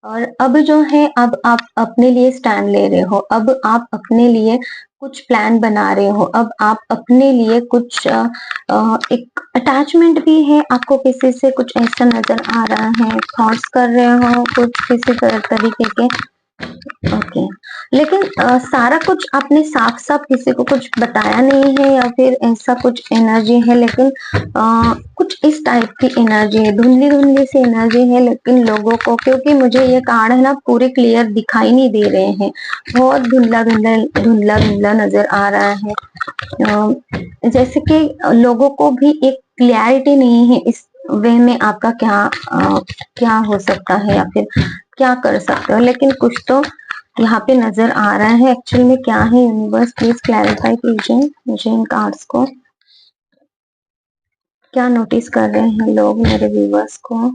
और अब जो है, अब आप अपने लिए स्टैंड ले रहे हो, अब आप अपने लिए कुछ प्लान बना रहे हो, अब आप अपने लिए कुछ एक अटैचमेंट भी है आपको किसी से, कुछ ऐसा नज़र आ रहा है, थॉट्स कर रहे हो कुछ किसी तरीके के। ओके, लेकिन सारा कुछ आपने साफ-साफ किसी को कुछ बताया नहीं है, या फिर ऐसा कुछ एनर्जी है, लेकिन कुछ इस टाइप की एनर्जी है, धुंधली-धुंधली सी एनर्जी है, लेकिन लोगों को, क्योंकि मुझे ये कार्ड है ना पूरे क्लियर दिखाई नहीं दे रहे हैं, बहुत धुंधला-धुंधला धुंधला-धुंधला नज़र आ रहा है। जैसे कि लोगों को भी एक क्लैरिटी नहीं है इस वे में आपका क्या हो सकता है, या फिर क्या कर सकते हो, लेकिन कुछ तो यहाँ पे नजर आ रहा है। एक्चुअल में क्या है, यूनिवर्स प्लीज क्लैरिफाई कीजिए मुझे इन कार्ड्स को। क्या नोटिस कर रहे हैं लोग मेरे व्यूवर्स को?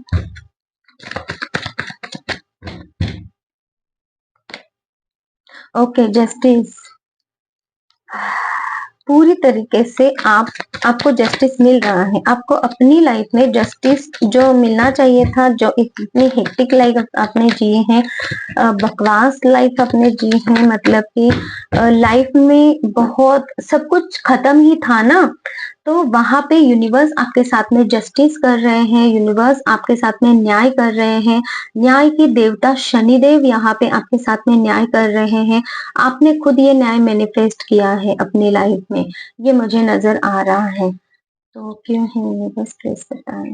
Okay, justice. पूरी तरीके से आपको जस्टिस मिल रहा है। आपको अपनी लाइफ में जस्टिस जो मिलना चाहिए था, जो इतनी हेक्टिक लाइफ आपने जिए हैं, बकवास लाइफ आपने जी है, मतलब कि लाइफ में बहुत सब कुछ खत्म ही था ना, तो वहां पे यूनिवर्स आपके साथ में जस्टिस कर रहे हैं, यूनिवर्स आपके साथ में न्याय कर रहे हैं। न्याय के देवता शनिदेव यहाँ पे आपके साथ में न्याय कर रहे हैं। आपने खुद ये न्याय मैनिफेस्ट किया है अपनी लाइफ में, ये मुझे नजर आ रहा है। तो क्यों है यूनिवर्स, प्लीज बताएं।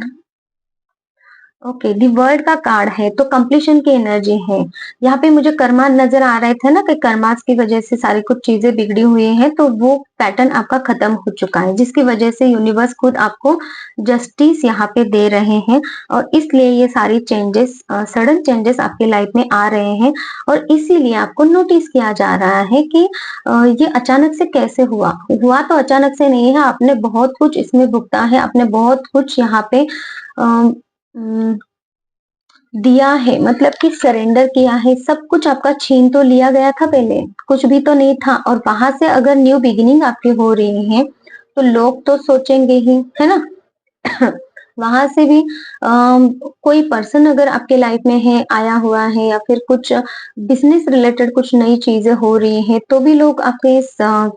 ओके, दी वर्ल्ड का कार्ड है, तो कंप्लीशन की एनर्जी है। यहाँ पे मुझे कर्मा नजर आ रहे थे ना, कि कर्मास की वजह से सारी कुछ चीजें बिगड़ी हुई हैं, तो वो पैटर्न आपका खत्म हो चुका है, जिसकी वजह से यूनिवर्स खुद आपको जस्टिस यहाँ पे दे रहे हैं, और इसलिए ये सारी चेंजेस, सडन चेंजेस आपकी लाइफ में आ रहे हैं, और इसीलिए आपको नोटिस किया जा रहा है कि ये अचानक से कैसे हुआ। हुआ तो अचानक से नहीं है, आपने बहुत कुछ इसमें भुगता है, आपने बहुत कुछ यहाँ पे उम, दिया है, मतलब कि सरेंडर किया है, सब कुछ आपका छीन तो लिया गया था पहले, कुछ भी तो नहीं था, और वहां से अगर न्यू बिगिनिंग आपकी हो रही है, तो लोग तो सोचेंगे ही, है ना? वहां से भी कोई पर्सन अगर आपके लाइफ में है, आया हुआ है, या फिर कुछ बिजनेस रिलेटेड कुछ नई चीजें हो रही हैं, तो भी लोग आपके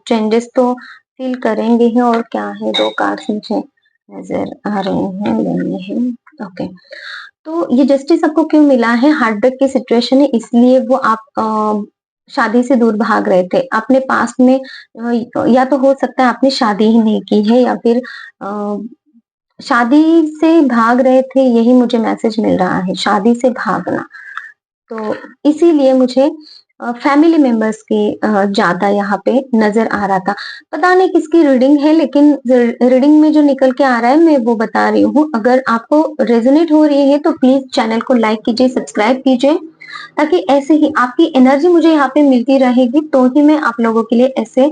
चेंजेस तो फील करेंगे ही। और क्या है, 2 कार्ड्स मुझे नजर आ रहे हैं, लेने हैं। ओके, तो ये जस्टिस आपको क्यों मिला है? हार्ट ब्रेक की सिचुएशन है, इसलिए वो आप शादी से दूर भाग रहे थे। आपने पास्ट में या तो हो सकता है आपने शादी ही नहीं की है, या फिर शादी से भाग रहे थे, यही मुझे मैसेज मिल रहा है, शादी से भागना। तो इसीलिए मुझे फैमिली मेंबर्स की ज़्यादा यहाँ पे नज़र आ रहा था। पता नहीं किसकी रीडिंग है, लेकिन रीडिंग में जो निकल के आ रहा है मैं वो बता रही हूँ। अगर आपको रेज़ोनेट हो रही है तो प्लीज़ चैनल को लाइक कीजिए, सब्सक्राइब कीजिए, ताकि ऐसे ही आपकी एनर्जी मुझे यहाँ पे मिलती रहेगी, तो ही मैं आप लोगों के लिए ऐसे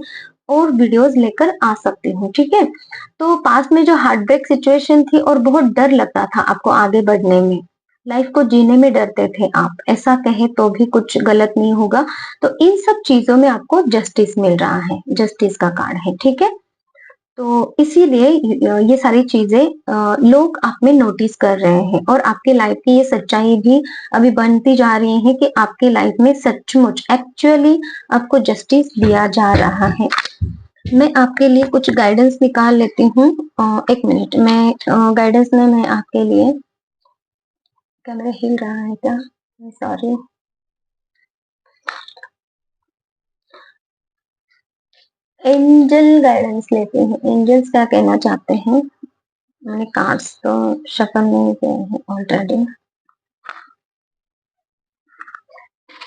और वीडियोज़ लेकर आ सकती हूँ, ठीक है? तो पास्ट में जो हार्ट ब्रेक सिचुएशन थी, और बहुत डर लगता था आपको आगे बढ़ने में, लाइफ को जीने में डरते थे आप, ऐसा कहे तो भी कुछ गलत नहीं होगा। तो इन सब चीजों में आपको जस्टिस मिल रहा है, जस्टिस का कार्ड है, ठीक है? तो इसीलिए ये सारी चीजें लोग आप में नोटिस कर रहे हैं, और आपकी लाइफ की ये सच्चाई भी अभी बनती जा रही है कि आपकी लाइफ में सचमुच एक्चुअली आपको जस्टिस दिया जा रहा है। मैं आपके लिए कुछ गाइडेंस निकाल लेती हूँ। 1 मिनट, मैं गाइडेंस में मैं आपके लिए, कैमरा हिल रहा है क्या? सॉरी। एंजल गाइडेंस लेते हैं, एंजल्स क्या कहना चाहते हैं। मैंने कार्ड्स तो शफल नहीं किए हैं ऑलरेडी।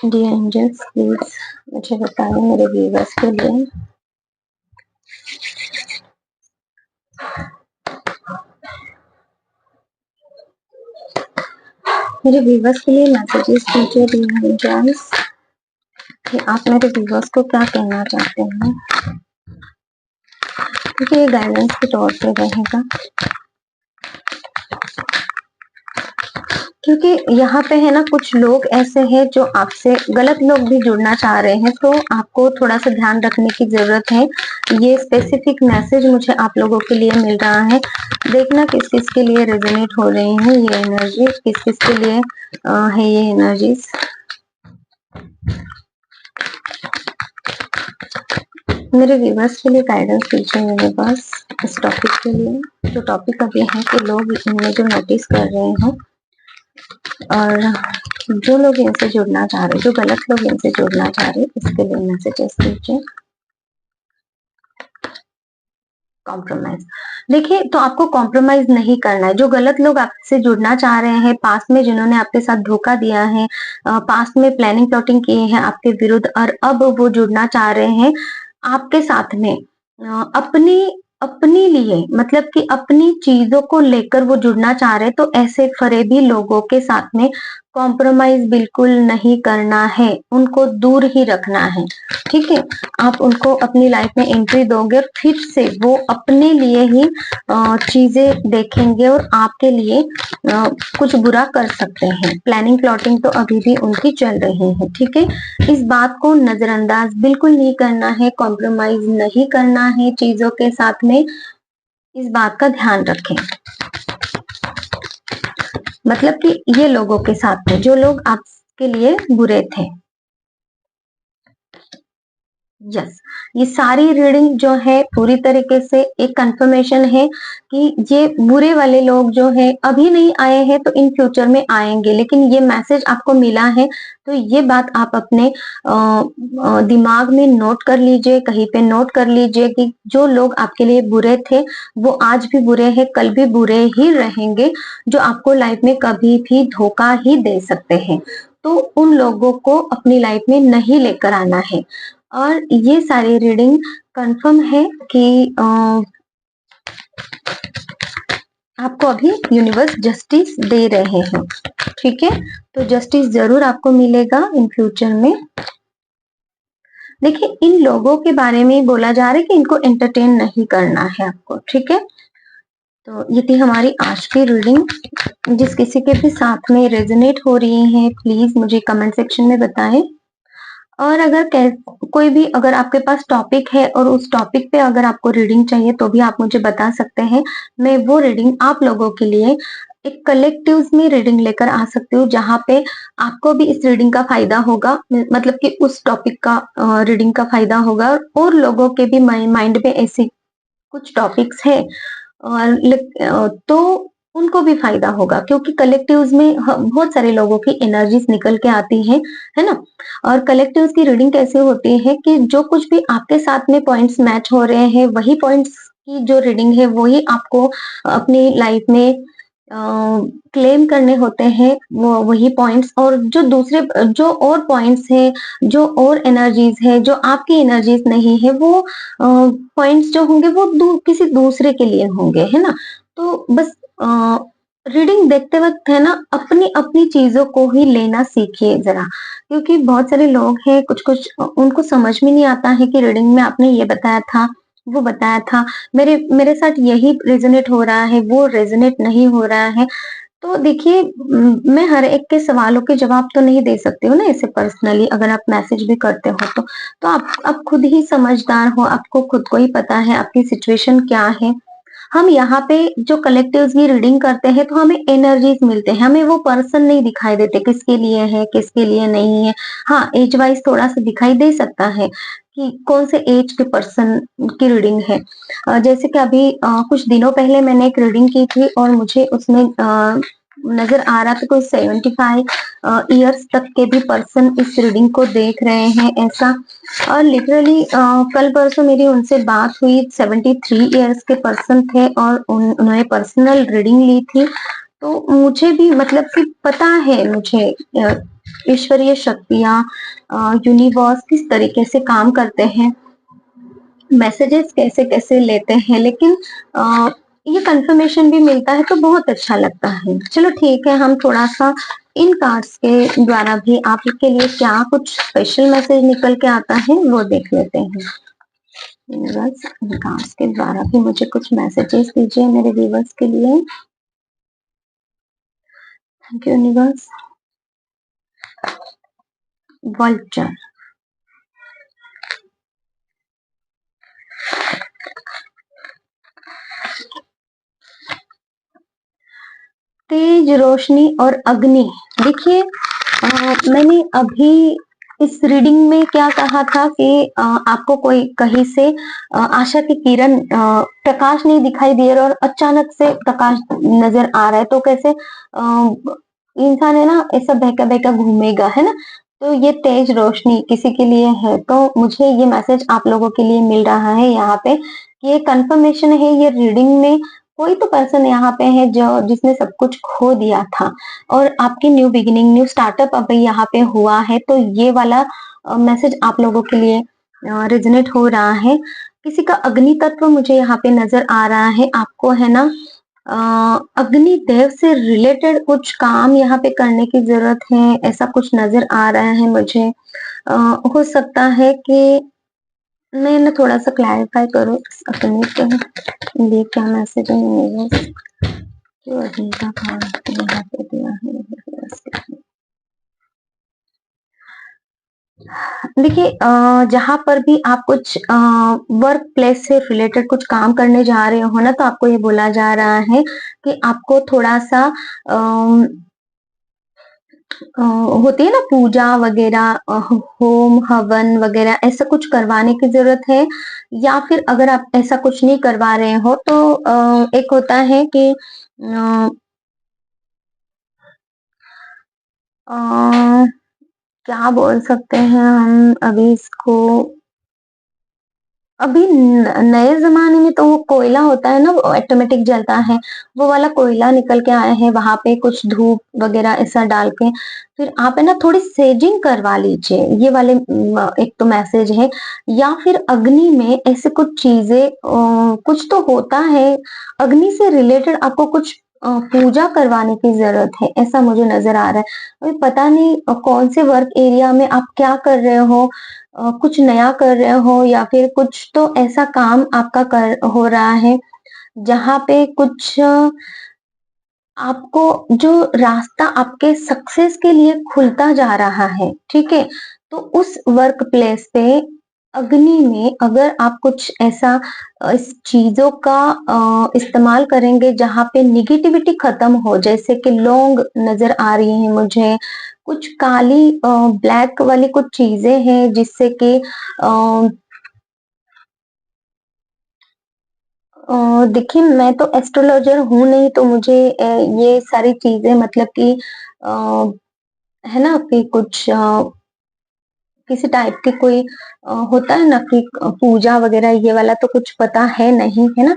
डियर एंजल्स प्लीज मुझे बताइए मेरे व्यूवर्स के लिए। मेरे व्यूवर्स के लिए मैसेजेस दीजिए डियर एंजल्स। कि आप मेरे व्यूअर्स को क्या कहना चाहते हैं, क्योंकि ये गाइडेंस के तौर पे रहेगा। क्योंकि यहाँ पे है ना, कुछ लोग ऐसे हैं जो आपसे, गलत लोग भी जुड़ना चाह रहे हैं, तो आपको थोड़ा सा ध्यान रखने की जरूरत है। ये स्पेसिफिक मैसेज मुझे आप लोगों के लिए मिल रहा है। देखना किस किस के लिए रेजोनेट हो रही है ये एनर्जी, किस किस के लिए है ये एनर्जीज। मेरे व्यूअर्स के लिए गाइडेंस दीजिए मेरे पास इस टॉपिक के लिए। जो टॉपिक अभी है कि लोग इनमें जो नोटिस कर रहे हैं, और जो लोग इनसे जुड़ना चाह रहे, जो गलत लोग इनसे जुड़ना चाह रहे, इसके लिए मैसेजेस दीजिए। कॉम्प्रोमाइज, देखिए तो आपको कॉम्प्रोमाइज नहीं करना है। जो गलत लोग आपसे जुड़ना चाह रहे हैं, पास्ट में जिन्होंने आपके साथ धोखा दिया है, पास्ट में प्लानिंग प्लॉटिंग किए हैं आपके विरुद्ध, और अब वो जुड़ना चाह रहे हैं आपके साथ में, अपनी अपने लिए, मतलब कि अपनी चीजों को लेकर वो जुड़ना चाह रहे, तो ऐसे फरेबी लोगों के साथ में कॉम्प्रोमाइज बिल्कुल नहीं करना है, उनको दूर ही रखना है। ठीक है, आप उनको अपनी लाइफ में एंट्री दोगे, फिर से वो अपने लिए ही चीजें देखेंगे और आपके लिए कुछ बुरा कर सकते हैं। प्लानिंग प्लॉटिंग तो अभी भी उनकी चल रही है। ठीक है, इस बात को नजरअंदाज बिल्कुल नहीं करना है, कॉम्प्रोमाइज नहीं करना है चीजों के साथ में, इस बात का ध्यान रखें। मतलब कि ये लोगों के साथ में जो लोग आपके लिए बुरे थे। यस, ये सारी रीडिंग जो है पूरी तरीके से एक कंफर्मेशन है कि ये बुरे वाले लोग जो है अभी नहीं आए हैं, तो इन फ्यूचर में आएंगे, लेकिन ये मैसेज आपको मिला है, तो ये बात आप अपने दिमाग में नोट कर लीजिए, कहीं पे नोट कर लीजिए कि जो लोग आपके लिए बुरे थे वो आज भी बुरे हैं, कल भी बुरे ही रहेंगे, जो आपको लाइफ में कभी भी धोखा ही दे सकते हैं। तो उन लोगों को अपनी लाइफ में नहीं लेकर आना है। और ये सारी रीडिंग कंफर्म है कि आपको अभी यूनिवर्स जस्टिस दे रहे हैं। ठीक है, तो जस्टिस जरूर आपको मिलेगा इन फ्यूचर में। देखिए, इन लोगों के बारे में बोला जा रहा है कि इनको एंटरटेन नहीं करना है आपको। ठीक है, तो ये थी हमारी आज की रीडिंग। जिस किसी के भी साथ में रेजोनेट हो रही है, प्लीज मुझे कमेंट सेक्शन में बताएं। और अगर कोई भी, अगर आपके पास टॉपिक है और उस टॉपिक पे अगर आपको रीडिंग चाहिए, तो भी आप मुझे बता सकते हैं। मैं वो रीडिंग आप लोगों के लिए एक कलेक्टिव में रीडिंग लेकर आ सकती हूँ, जहां पे आपको भी इस रीडिंग का फायदा होगा, मतलब कि उस टॉपिक का रीडिंग का फायदा होगा, और लोगों के भी माइंड में ऐसी कुछ टॉपिक्स है, और तो उनको भी फायदा होगा, क्योंकि कलेक्टिव्स में बहुत सारे लोगों की एनर्जीज निकल के आती हैं, है ना। और कलेक्टिव्स की रीडिंग कैसे होती है कि जो कुछ भी आपके साथ में पॉइंट्स मैच हो रहे हैं, वही पॉइंट्स की जो रीडिंग है वही आपको अपनी लाइफ में क्लेम करने होते हैं, वो वही पॉइंट्स, और जो दूसरे, जो और पॉइंट्स है, जो और एनर्जीज है, जो आपकी एनर्जीज नहीं है, वो पॉइंट्स जो होंगे वो किसी दूसरे के लिए होंगे, है ना। तो बस रीडिंग देखते वक्त है ना, अपनी अपनी चीजों को ही लेना सीखिए जरा, क्योंकि बहुत सारे लोग हैं, कुछ कुछ उनको समझ में नहीं आता है कि रीडिंग में आपने ये बताया था, वो बताया था, मेरे मेरे साथ यही रेजोनेट हो रहा है, वो रेजोनेट नहीं हो रहा है। तो देखिए, मैं हर एक के सवालों के जवाब तो नहीं दे सकती हूँ ना ऐसे पर्सनली, अगर आप मैसेज भी करते हो तो आप खुद ही समझदार हो, आपको खुद को ही पता है आपकी सिचुएशन क्या है। हम यहाँ पे जो कलेक्टिव्स की रीडिंग करते हैं, तो हमें एनर्जीज मिलते हैं, हमें वो पर्सन नहीं दिखाई देते किसके लिए है किसके लिए नहीं है। हाँ, एज वाइज थोड़ा सा दिखाई दे सकता है कि कौन से एज के पर्सन की रीडिंग है। जैसे कि अभी कुछ दिनों पहले मैंने एक रीडिंग की थी, और मुझे उसमें नजर आ रहा था कोई 75 ईयर्स तक के भी पर्सन इस रीडिंग को देख रहे हैं ऐसा। और लिटरली कल परसों मेरी उनसे बात हुई, 73 ईयर्स के पर्सन थे, और उन्होंने पर्सनल रीडिंग ली थी। तो मुझे भी, मतलब कि पता है मुझे ईश्वरीय शक्तियां, यूनिवर्स किस तरीके से काम करते हैं, मैसेजेस कैसे कैसे लेते हैं, लेकिन ये कंफर्मेशन भी मिलता है तो बहुत अच्छा लगता है। चलो ठीक है, हम थोड़ा सा इन कार्ड्स के द्वारा भी आपके लिए क्या कुछ स्पेशल मैसेज निकल के आता है वो देख लेते हैं। यूनिवर्स, इन कार्ड्स के द्वारा भी मुझे कुछ मैसेजेस दीजिए मेरे व्यूवर्स के लिए। Thank you universe. वल्चर, तेज रोशनी और अग्नि। देखिए मैंने अभी इस रीडिंग में क्या कहा था कि आपको कोई कहीं से आशा की किरण, प्रकाश नहीं दिखाई दे रहा और अचानक से प्रकाश नजर आ रहा है, तो कैसे इंसान है ना ऐसा बहका बहका घूमेगा, है ना। तो ये तेज रोशनी किसी के लिए है, तो मुझे ये मैसेज आप लोगों के लिए मिल रहा है यहाँ पे। ये कंफर्मेशन है, ये रीडिंग में कोई तो पर्सन यहाँ पे है जो जिसने सब कुछ खो दिया था और आपकी न्यू बिगिनिंग, न्यू स्टार्टअप अभी यहाँ पे हुआ है। तो ये वाला मैसेज आप लोगों के लिए रेजोनेट हो रहा है। किसी का अग्नि तत्व मुझे यहाँ पे नजर आ रहा है, आपको है ना अग्नि देव से रिलेटेड कुछ काम यहाँ पे करने की जरूरत है, ऐसा कुछ नजर आ रहा है मुझे। हो सकता है कि मैं ना थोड़ा सा क्लैरिफाई करूँ इस अग्नि के लिए क्या मैसेज है यूनिवर्स, क्यों अग्नि का कार्ड यहाँ पे दिया है यूनिवर्स के लिए। देखिए जहां पर भी आप कुछ वर्क प्लेस से रिलेटेड कुछ काम करने जा रहे हो ना, तो आपको ये बोला जा रहा है कि आपको थोड़ा सा अम, होती है ना पूजा वगैरह, होम हवन वगैरह ऐसा कुछ करवाने की जरूरत है। या फिर अगर आप ऐसा कुछ नहीं करवा रहे हो तो एक होता है कि अ, क्या बोल सकते हैं हम अभी इसको, अभी नए जमाने में तो वो कोयला होता है ना, वो ऑटोमेटिक जलता है, वो वाला कोयला निकल के आया है, वहां पे कुछ धूप वगैरह ऐसा डाल के फिर आप है ना थोड़ी सेजिंग करवा लीजिए, ये वाले एक तो मैसेज है। या फिर अग्नि में ऐसे कुछ चीजें कुछ तो होता है, अग्नि से रिलेटेड आपको कुछ पूजा करवाने की जरूरत है, ऐसा मुझे नजर आ रहा है। अभी पता नहीं कौन से वर्क एरिया में आप क्या कर रहे हो, कुछ नया कर रहे हो या फिर कुछ तो ऐसा काम आपका कर हो रहा है जहां पे कुछ आपको जो रास्ता आपके सक्सेस के लिए खुलता जा रहा है, ठीक है। तो उस वर्क प्लेस पे अग्नि में अगर आप कुछ ऐसा इस चीजों का इस्तेमाल करेंगे जहां पे निगेटिविटी खत्म हो, जैसे कि लौंग नजर आ रही है मुझे, कुछ काली ब्लैक वाली कुछ चीजें हैं जिससे कि देखिए मैं तो एस्ट्रोलॉजर हूँ नहीं, तो मुझे ये सारी चीजें मतलब कि है ना कि कुछ किसी टाइप की कोई होता है ना कि पूजा वगैरह ये वाला तो कुछ पता है नहीं, है ना।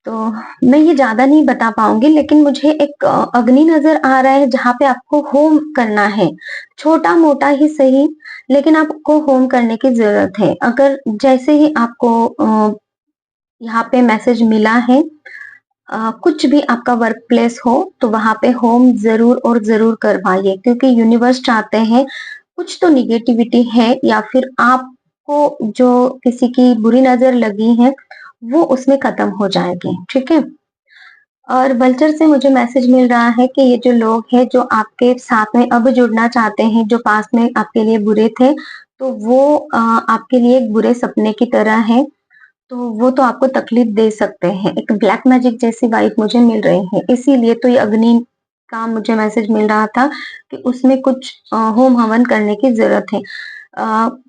तो मैं ये ज्यादा नहीं बता पाऊंगी, लेकिन मुझे एक अग्नि नजर आ रहा है जहाँ पे आपको होम करना है, छोटा मोटा ही सही, लेकिन आपको होम करने की जरूरत है। अगर जैसे ही आपको यहाँ पे मैसेज मिला है, कुछ भी आपका वर्क प्लेस हो तो वहां पे होम जरूर और जरूर करवाइए, क्योंकि यूनिवर्स चाहते हैं कुछ तो निगेटिविटी है या फिर आपको जो किसी की बुरी नजर लगी है वो उसमें खत्म हो जाएगी, ठीक है। और वल्चर से मुझे मैसेज मिल रहा है कि ये जो लोग हैं जो आपके साथ में अब जुड़ना चाहते हैं, जो पास में आपके लिए बुरे थे, तो वो आपके लिए एक बुरे सपने की तरह है, तो वो तो आपको तकलीफ दे सकते हैं। एक ब्लैक मैजिक जैसी वाइब मुझे मिल रही है, इसीलिए तो ये अग्नि का मुझे मैसेज मिल रहा था कि उसमें कुछ होम हवन करने की जरूरत है।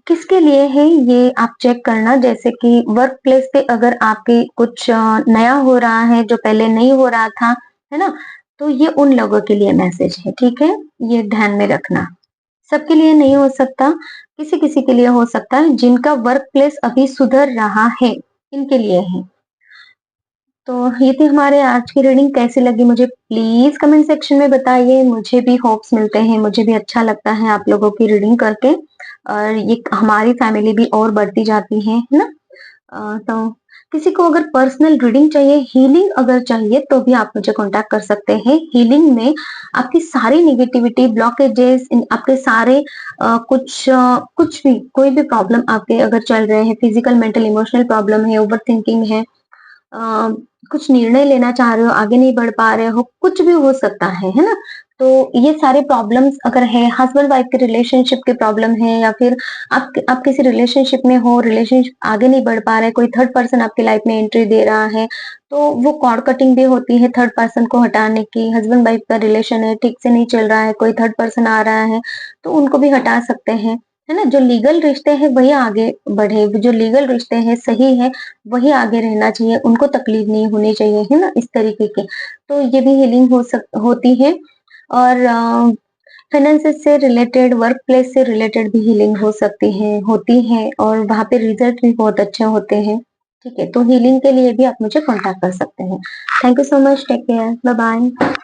किसके लिए है ये आप चेक करना, जैसे कि वर्क प्लेस पे अगर आपके कुछ नया हो रहा है जो पहले नहीं हो रहा था, है ना, तो ये उन लोगों के लिए मैसेज है, ठीक है। ये ध्यान में रखना, सबके लिए नहीं हो सकता, किसी किसी के लिए हो सकता है जिनका वर्क प्लेस अभी सुधर रहा है, इनके लिए है। तो ये थी हमारे आज की रीडिंग, कैसी लगी मुझे प्लीज कमेंट सेक्शन में बताइए, मुझे भी होप्स मिलते हैं, मुझे भी अच्छा लगता है आप लोगों की रीडिंग करके, और ये हमारी फैमिली भी और बढ़ती जाती है ना। तो किसी को अगर पर्सनल रीडिंग चाहिए, हीलिंग अगर चाहिए तो भी आप मुझे कांटेक्ट कर सकते हैं। हीलिंग में आपकी सारी नेगेटिविटी, ब्लॉकेजेस, आपके सारे कुछ भी, कोई भी प्रॉब्लम आपके अगर चल रहे हैं, फिजिकल, मेंटल, इमोशनल प्रॉब्लम है, ओवरथिंकिंग है, अ, कुछ निर्णय लेना चाह रहे हो, आगे नहीं बढ़ पा रहे हो, कुछ भी हो सकता है ना? तो ये सारे प्रॉब्लम्स अगर है, हस्बैंड वाइफ के रिलेशनशिप के प्रॉब्लम है, या फिर आप किसी रिलेशनशिप में हो, रिलेशनशिप आगे नहीं बढ़ पा रहा है, कोई थर्ड पर्सन आपकी लाइफ में एंट्री दे रहा है, तो वो कॉर्ड कटिंग भी होती है थर्ड पर्सन को हटाने की। हस्बैंड वाइफ का रिलेशन है, ठीक से नहीं चल रहा है, कोई थर्ड पर्सन आ रहा है, तो उनको भी हटा सकते हैं, है ना? जो लीगल रिश्ते हैं वही आगे बढ़े, जो लीगल रिश्ते हैं सही है वही आगे रहना चाहिए, उनको तकलीफ नहीं होनी चाहिए, है ना? इस तरीके की। तो ये भी हीलिंग होती है। और फाइनेंसेस से रिलेटेड, वर्क प्लेस से रिलेटेड भी हीलिंग हो सकती है, होती है, और वहाँ पे रिजल्ट भी बहुत अच्छे होते हैं। ठीक है? तो हीलिंग के लिए भी आप मुझे कॉन्टैक्ट कर सकते हैं। Thank you so much, take care, bye bye.